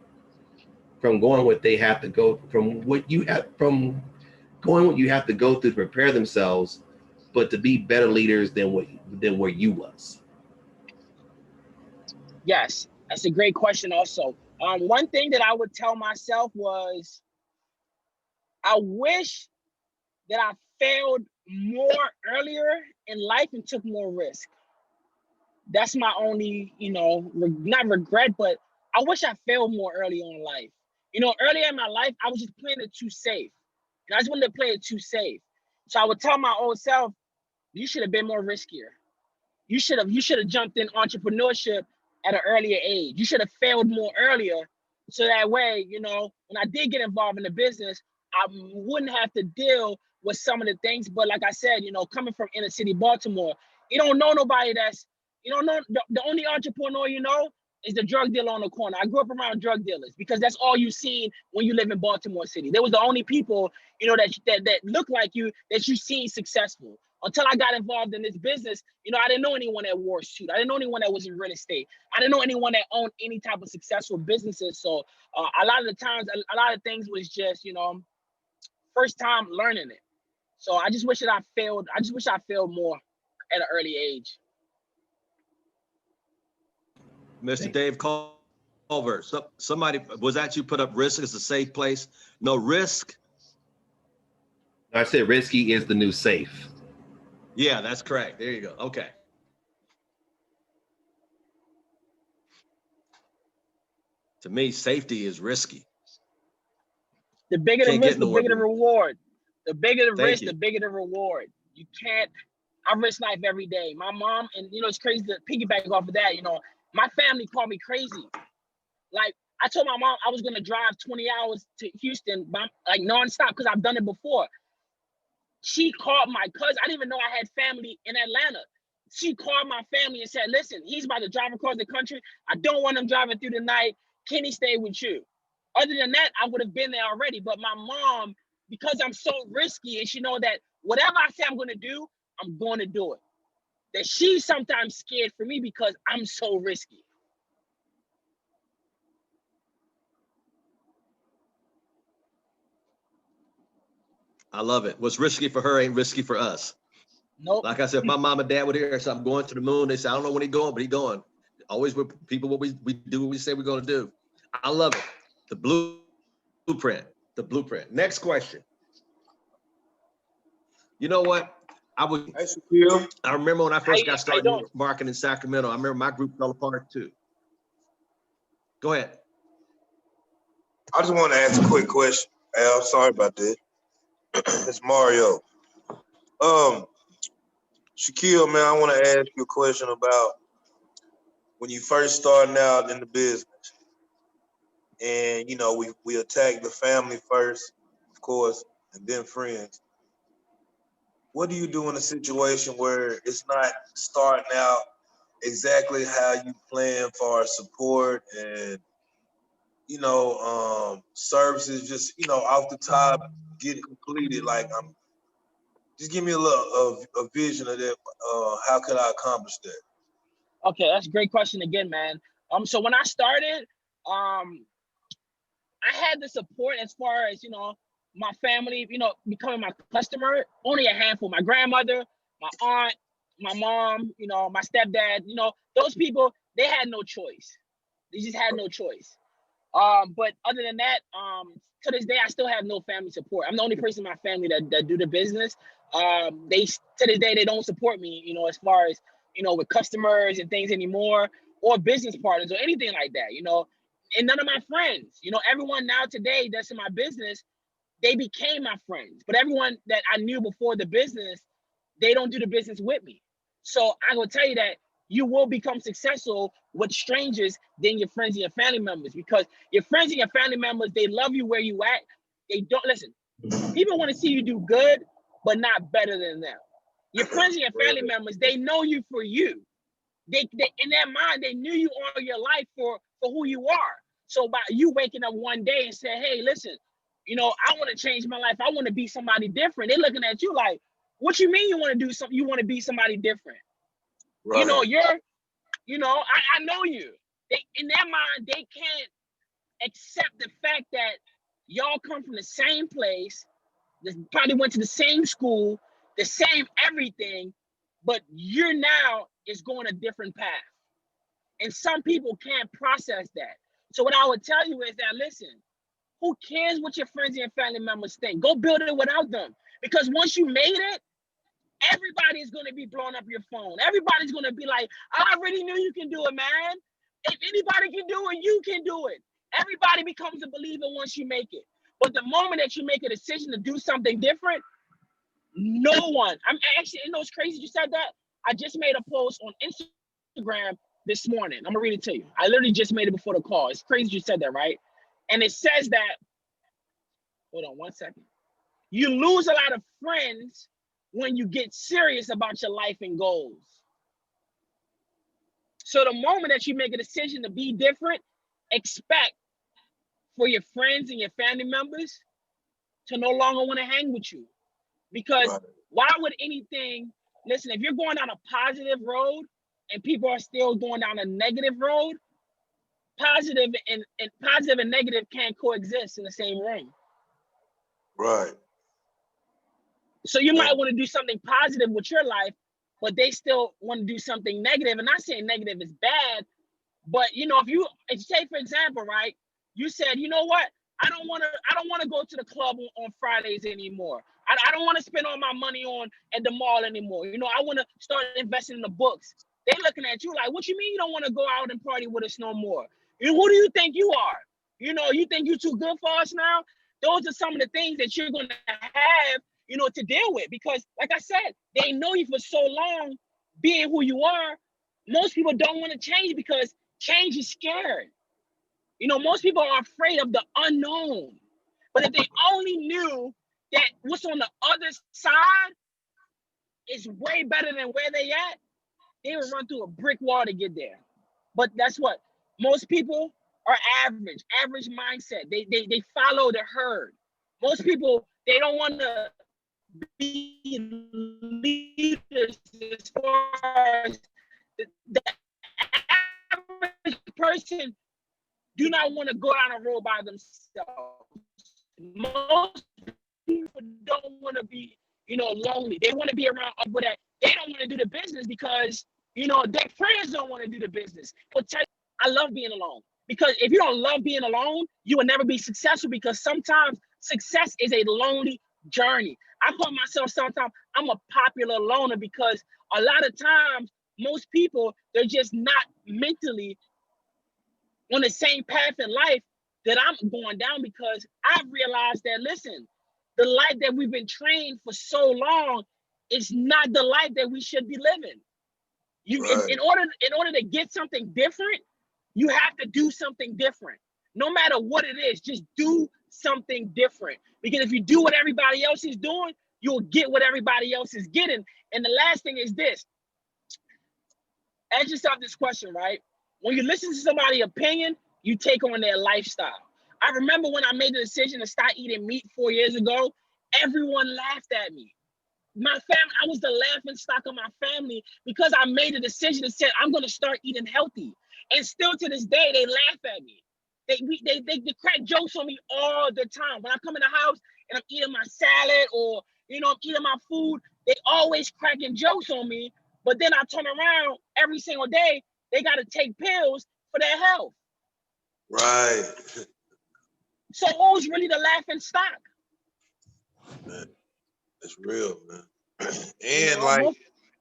S3: from going what they have to go, from what you have to go through to prepare themselves, but to be better leaders than where you was?
S2: Yes, that's a great question also. One thing that I would tell myself was, I wish that I failed more earlier in life and took more risk. That's my only, not regret, but I wish I failed more early on in life. Earlier in my life, I was just playing it too safe. And I just wanted to play it too safe. So I would tell my old self, you should have been more riskier. You should have jumped in entrepreneurship at an earlier age. You should have failed more earlier. So that way, when I did get involved in the business, I wouldn't have to deal with some of the things. But like I said, coming from inner city Baltimore, you don't know nobody the only entrepreneur is the drug dealer on the corner. I grew up around drug dealers because that's all you seen when you live in Baltimore City. They was the only people, that look like you, that you seen successful. Until I got involved in this business, I didn't know anyone that wore a suit. I didn't know anyone that was in real estate. I didn't know anyone that owned any type of successful businesses. So a lot of the times, a lot of things was just, first time learning it. So I just wish that I failed. I just wish I failed more at an early age.
S1: Mr. Dave Culver, somebody, was that you put up risk as a safe place? No risk.
S3: I said risky is the new safe.
S1: Yeah, that's correct. There you go. Okay. To me, safety is risky.
S2: The bigger the risk, the bigger the reward. The bigger the risk, the bigger the reward. You can't. I risk life every day. My mom, and it's crazy to piggyback off of that. My family called me crazy. Like, I told my mom I was gonna drive 20 hours to Houston, like nonstop, because I've done it before. She called my cousin. I didn't even know I had family in Atlanta. She called my family and said, listen, he's about to drive across the country. I don't want him driving through the night. Can he stay with you? Other than that, I would have been there already. But my mom, because I'm so risky, and she know that whatever I say I'm going to do, I'm going to do it. That she's sometimes scared for me because I'm so risky.
S1: I love it. What's risky for her ain't risky for us.
S2: Nope.
S1: Like I said, if my mom and dad would hear, so I'm going to the moon, they say, I don't know when he's going, but he's going. Always with people, what we do what we say we're going to do. I love it. The blueprint. Next question. You know what? I remember when I first got started marketing in Sacramento, I remember my group fell apart too. Go ahead.
S7: I just want to ask a quick question. Al, sorry about that. It's Mario. Shakeel, man, I want to ask you a question about when you first starting out in the business. And, we attack the family first, of course, and then friends. What do you do in a situation where it's not starting out exactly how you plan for support and, services just, off the top, get it completed? Like, just give me a little a vision of that. How could I accomplish that?
S2: Okay, that's a great question again, man. So when I started, I had the support as far as, my family, becoming my customer, only a handful. My grandmother, my aunt, my mom, my stepdad, those people, they had no choice. They just had no choice. But other than that, to this day, I still have no family support. I'm the only person in my family that do the business. They to this day, they don't support me, you know, as far as, you know, with customers and things anymore, or business partners or anything like that, you know. And none of my friends, you know, everyone now today that's in my business, they became my friends. But everyone that I knew before the business, they don't do the business with me. So I will tell you that you will become successful with strangers than your friends and your family members, because your friends and your family members, they love you where you at. They don't listen. People want to see you do good, but not better than them. Your friends and your family members, they know you for you. They in their mind, they knew you all your life for who you are. So by you waking up one day and saying, hey, listen, you know, I want to change my life. I want to be somebody different. They're looking at you like, what you mean you want to do something? You want to be somebody different?
S7: Right.
S2: You know, you know, I know you. They in their mind, they can't accept the fact that y'all come from the same place, probably went to the same school, the same everything, but you're now is going a different path. And some people can't process that. So what I would tell you is that, listen, who cares what your friends and your family members think? Go build it without them. Because once you made it, everybody is going to be blowing up your phone. Everybody's going to be like, I already knew you can do it, man. If anybody can do it, you can do it. Everybody becomes a believer once you make it. But the moment that you make a decision to do something different, no one. I'm actually, you know, it's crazy you said that. I just made a post on Instagram this morning. I'm gonna read it to you. I literally just made it before the call. It's crazy you said that, right? And it says that, hold on one second. You lose a lot of friends when you get serious about your life and goals. So the moment that you make a decision to be different, expect for your friends and your family members to no longer want to hang with you. Because why would anything, listen, if you're going down a positive road and people are still going down a negative road, positive and negative can't coexist in the same room.
S7: Right.
S2: So you might want to do something positive with your life, but they still want to do something negative. And not saying negative is bad, but you know, if you say, for example, right, you said, you know what, I don't want to go to the club on Fridays anymore. I don't want to spend all my money at the mall anymore. You know, I want to start investing in the books. They looking at you like, what you mean you don't want to go out and party with us no more? Who do you think you are? You know, you think you're too good for us now? Those are some of the things that you're going to have, you know, to deal with. Because like I said, they know you for so long being who you are. Most people don't want to change because change is scary. You know, most people are afraid of the unknown. But if they only knew that what's on the other side is way better than where they at, they would run through a brick wall to get there. But that's what most people are average mindset. They follow the herd. Most people, they don't want to be leaders as far as the average person do not want to go down a road by themselves. Most people don't want to be, you know, lonely. They want to be around people that they don't want to do the business because, you know, their friends don't want to do the business. But I love being alone, because if you don't love being alone, you will never be successful, because sometimes success is a lonely journey. I call myself sometimes I'm a popular loner, because a lot of times most people, they're just not mentally on the same path in life that I'm going down, because I've realized that, listen, the life that we've been trained for so long is not the life that we should be living. In order to get something different, you have to do something different. No matter what it is, just do something different. Because if you do what everybody else is doing, you'll get what everybody else is getting. And the last thing is this. Ask yourself this question, right? When you listen to somebody's opinion, you take on their lifestyle. I remember when I made the decision to start eating meat 4 years ago, everyone laughed at me. My family, I was the laughing stock of my family, because I made a decision and said, I'm going to start eating healthy. And still to this day, they laugh at me. They crack jokes on me all the time. When I come in the house and I'm eating my salad, or, you know, I'm eating my food, they always cracking jokes on me. But then I turn around every single day, they got to take pills for their health.
S7: Right.
S2: So who's really the laughing stock?
S7: Man, it's real, man. And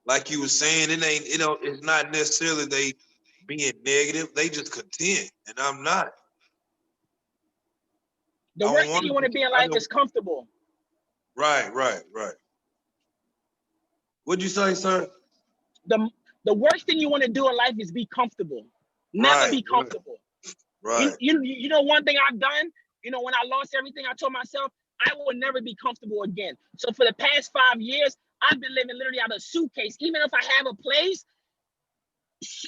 S7: like you were saying, it's not necessarily they being negative. They just content, and I'm not.
S2: The worst thing you want to be in life is comfortable.
S7: Right. What'd you say, sir?
S2: The worst thing you want to do in life is be comfortable. Never be comfortable.
S7: Right.
S2: You know one thing I've done, you know, when I lost everything, I told myself I will never be comfortable again. So for the past 5 years, I've been living literally out of a suitcase. Even if I have a place,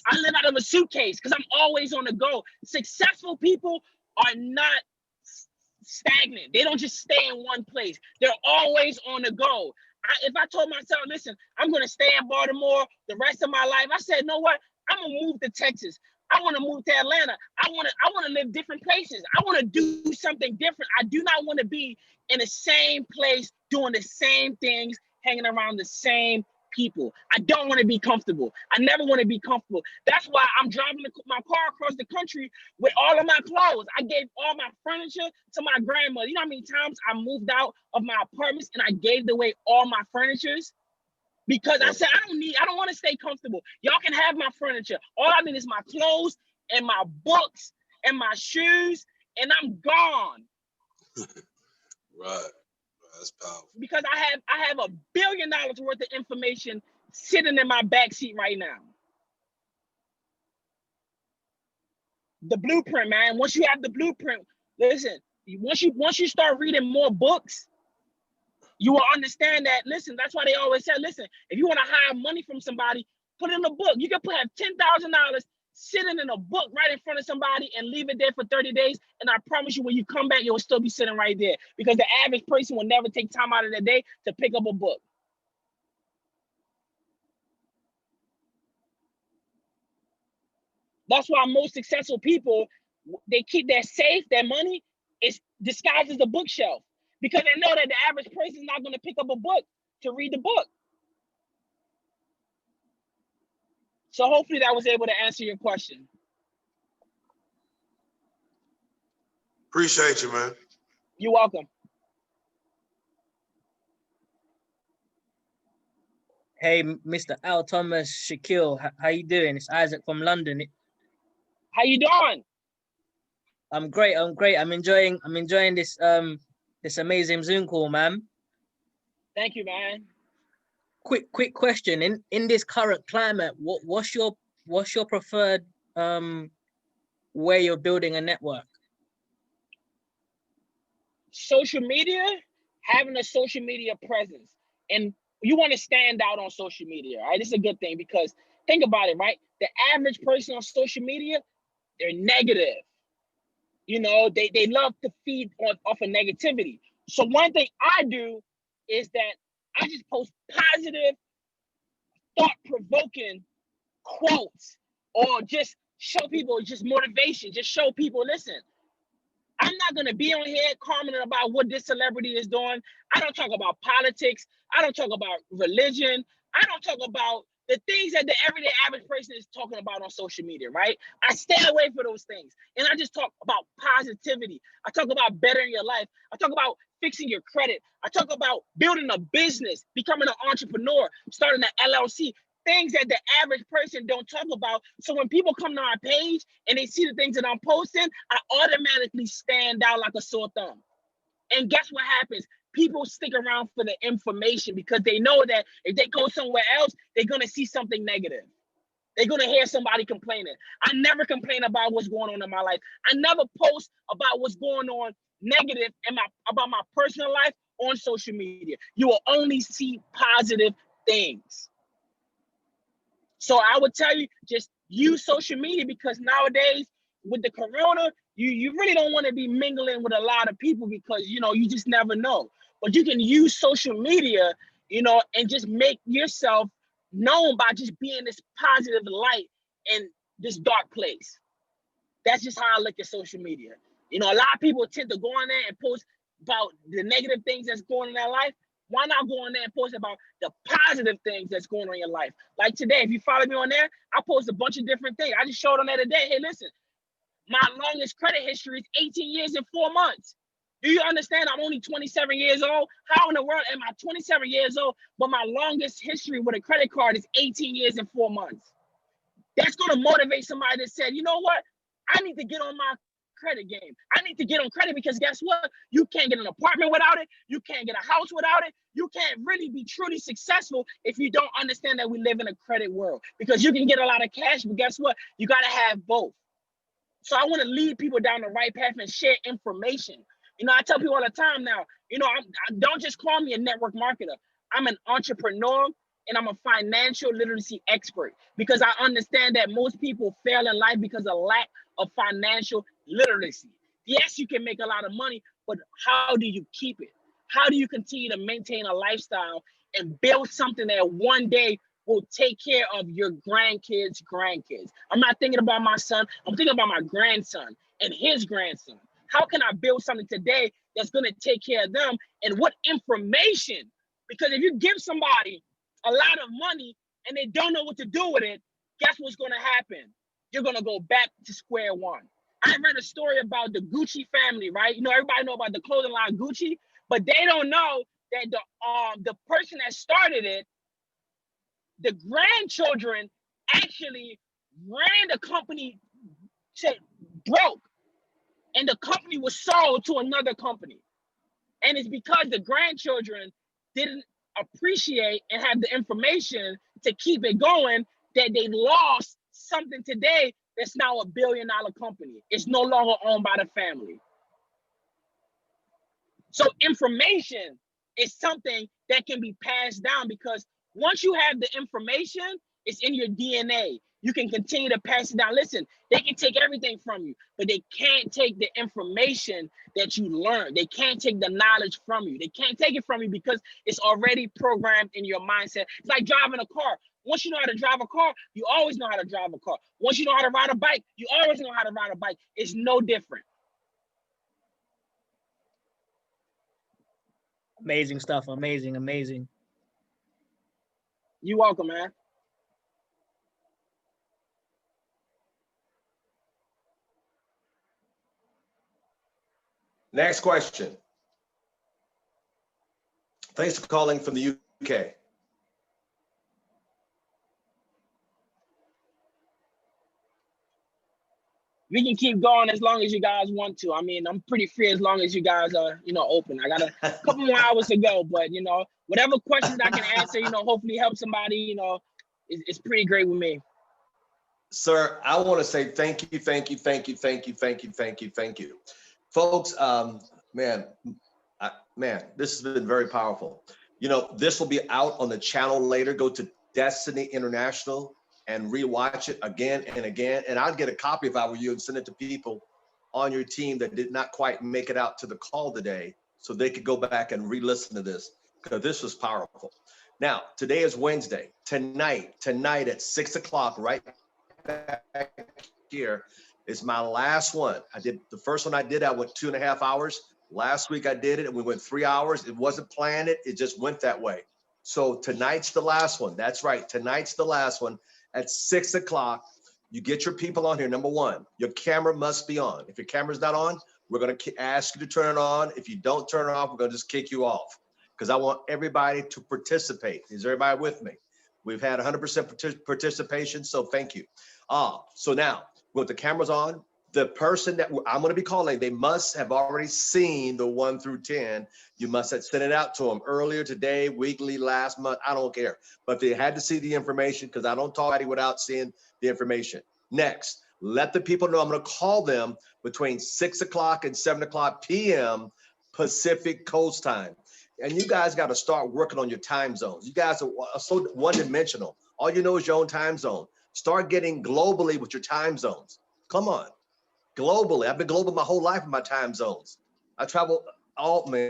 S2: I live out of a suitcase because I'm always on the go. Successful people are not stagnant. They don't just stay in one place. They're always on the go. If I told myself, listen, I'm going to stay in Baltimore the rest of my life, I said, know what? I'm going to move to Texas. I want to move to Atlanta. I want to live different places. I want to do something different. I do not want to be in the same place doing the same things, hanging around the same people. I don't want to be comfortable. I never want to be comfortable. That's why I'm driving my car across the country with all of my clothes. I gave all my furniture to my grandmother. You know how many times I moved out of my apartments and I gave away all my furnitures? Because I said, I don't want to stay comfortable. Y'all can have my furniture. All I need is my clothes and my books and my shoes, and I'm gone.
S7: Right. That's powerful.
S2: Because I have $1 billion worth of information sitting in my backseat right now. The blueprint, man. Once you have the blueprint, listen, once you start reading more books, you will understand that, listen, that's why they always say, listen, if you want to hire money from somebody, put it in a book. You can have $10,000 sitting in a book right in front of somebody and leave it there for 30 days. And I promise you, when you come back, you'll still be sitting right there because the average person will never take time out of their day to pick up a book. That's why most successful people, they keep their safe, their money is disguised as a bookshelf because they know that the average person is not going to pick up a book to read the book. So hopefully that was able to answer your question.
S7: Appreciate you, man.
S2: You're welcome.
S8: Hey, Mr. Al Thomas, Shakeel, how you doing? It's Isaac from London.
S2: How you doing?
S8: I'm great. I'm enjoying this this amazing Zoom call, man.
S2: Thank you, man.
S8: Quick question. In this current climate, what's your preferred way of building a network?
S2: Social media, having a social media presence. And you want to stand out on social media, right? This is a good thing because think about it, right? The average person on social media, they're negative. You know, they love to feed off of negativity. So one thing I do is that I just post positive, thought-provoking quotes or just show people just motivation, just show people, listen, I'm not going to be on here commenting about what this celebrity is doing. I don't talk about politics. I don't talk about religion. I don't talk about the things that the everyday average person is talking about on social media, right? I stay away from those things. And I just talk about positivity. I talk about bettering your life. I talk about fixing your credit. I talk about building a business, becoming an entrepreneur, starting an LLC. Things that the average person don't talk about. So when people come to our page and they see the things that I'm posting, I automatically stand out like a sore thumb. And guess what happens? People stick around for the information because they know that if they go somewhere else, they're going to see something negative. They're going to hear somebody complaining. I never complain about what's going on in my life. I never post about what's going on negative about my personal life on social media. You will only see positive things. So I would tell you, just use social media because nowadays with the corona, you really don't want to be mingling with a lot of people because, you know, you just never know. But you can use social media, you know, and just make yourself known by just being this positive light in this dark place. That's just how I look at social media. You know, a lot of people tend to go on there and post about the negative things that's going on in their life. Why not go on there and post about the positive things that's going on in your life? Like today, if you follow me on there, I post a bunch of different things. I just showed on there today, hey, listen, My longest credit history is 18 years and 4 months. Do you understand? I'm only 27 years old. How in the world am I 27 years old, but my longest history with a credit card is 18 years and 4 months? That's going to motivate somebody that said, you know what? I need to get on my credit game. I need to get on credit because guess what? You can't get an apartment without it. You can't get a house without it. You can't really be truly successful if you don't understand that we live in a credit world, because you can get a lot of cash, but guess what? You got to have both. So I want to lead people down the right path and share information. You know, I tell people all the time now, you know, don't just call me a network marketer. I'm an entrepreneur and I'm a financial literacy expert, because I understand that most people fail in life because of lack of financial literacy. Yes, you can make a lot of money, but how do you keep it? How do you continue to maintain a lifestyle and build something that one day will take care of your grandkids' grandkids? I'm not thinking about my son. I'm thinking about my grandson and his grandson. How can I build something today that's going to take care of them? And what information? Because if you give somebody a lot of money and they don't know what to do with it, guess what's going to happen? You're going to go back to square one. I read a story about the Gucci family, right? You know, everybody know about the clothing line Gucci, but they don't know that the person that started it, the grandchildren actually ran the company to broke, and the company was sold to another company. And it's because the grandchildren didn't appreciate and have the information to keep it going that they lost something today that's now a $1 billion company. It's no longer owned by the family. So information is something that can be passed down, because once you have the information, it's in your DNA. You can continue to pass it down. Listen, they can take everything from you, but they can't take the information that you learn. They can't take the knowledge from you. They can't take it from you because it's already programmed in your mindset. It's like driving a car. Once you know how to drive a car, you always know how to drive a car. Once you know how to ride a bike, you always know how to ride a bike. It's no different.
S8: Amazing stuff. Amazing, amazing.
S2: You're welcome, man.
S1: Next question. Thanks for calling from the UK.
S2: We can keep going as long as you guys want to. I mean, I'm pretty free as long as you guys are, you know, open. I got a couple more hours to go, but you know, whatever questions I can answer, you know, hopefully help somebody, you know, it's pretty great with me.
S1: Sir, I want to say thank you. Folks, man, this has been very powerful. You know, this will be out on the channel later. Go to Destiny International and rewatch it again and again. And I'd get a copy if I were you and send it to people on your team that did not quite make it out to the call today, so they could go back and re-listen to this, because this was powerful. Now, today is Wednesday. Tonight at 6 o'clock, right back here, is my last one. I did the first one I went 2.5 hours. Last week I did it and we went 3 hours. It wasn't planned, it just went that way. So tonight's the last one. That's right, tonight's the last one at 6 o'clock. You get your people on here. Number one, your camera must be on. If your camera's not on, we're gonna ask you to turn it on. If you don't turn it off, we're gonna just kick you off, because I want everybody to participate. Is everybody with me? We've had 100% participation, so thank you. So now, with the cameras on, the person that I'm gonna be calling, they must have already seen the 1 through 10. You must have sent it out to them earlier today, weekly, last month, I don't care. But they had to see the information, because I don't talk to anybody without seeing the information. Next, let the people know I'm gonna call them between 6 o'clock and 7 o'clock p.m. Pacific Coast time. And you guys got to start working on your time zones. You guys are so one-dimensional. All you know is your own time zone. Start getting globally with your time zones. Come on, globally. I've been global my whole life in my time zones. I travel all, man.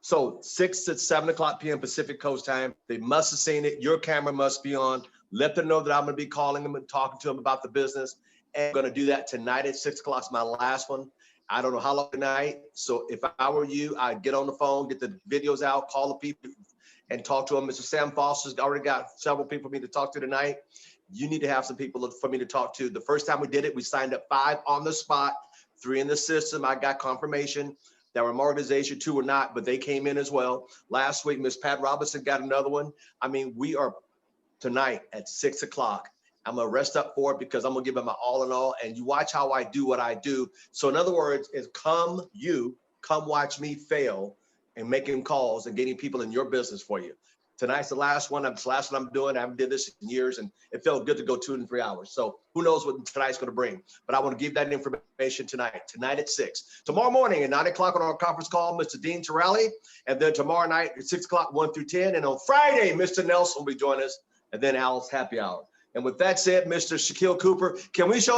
S1: So 6 to 7 o'clock p.m. Pacific Coast time. They must have seen it. Your camera must be on. Let them know that I'm going to be calling them and talking to them about the business. And I'm going to do that tonight at 6 o'clock. It's my last one. I don't know how long tonight. So if I were you, I'd get on the phone, get the videos out, call the people and talk to them. Mr. Sam Foster's already got several people for me to talk to tonight. you need to have some people for me to talk to. The first time we did it, we signed up 5 on the spot, 3 in the system. I got confirmation that were my organization, 2 were not, but they came in as well. Last week, Miss Pat Robinson got another one. I mean, we are tonight at 6 o'clock. I'm gonna rest up for it because I'm gonna give it my all in all. And you watch how I do what I do. So in other words, is come watch me fail and making calls and getting people in your business for you. Tonight's the last one. It's the last one I'm doing. I haven't did this in years, and it felt good to go 2 and 3 hours. So who knows what tonight's going to bring? But I want to give that information tonight at 6. Tomorrow morning at 9 o'clock on our conference call, Mr. Dean Terrelli, and then tomorrow night at 6 o'clock, 1 through 10, and on Friday, Mr. Nelson will be joining us, and then Al's happy hour. And with that said, Mr. Shakeel Cooper, can we show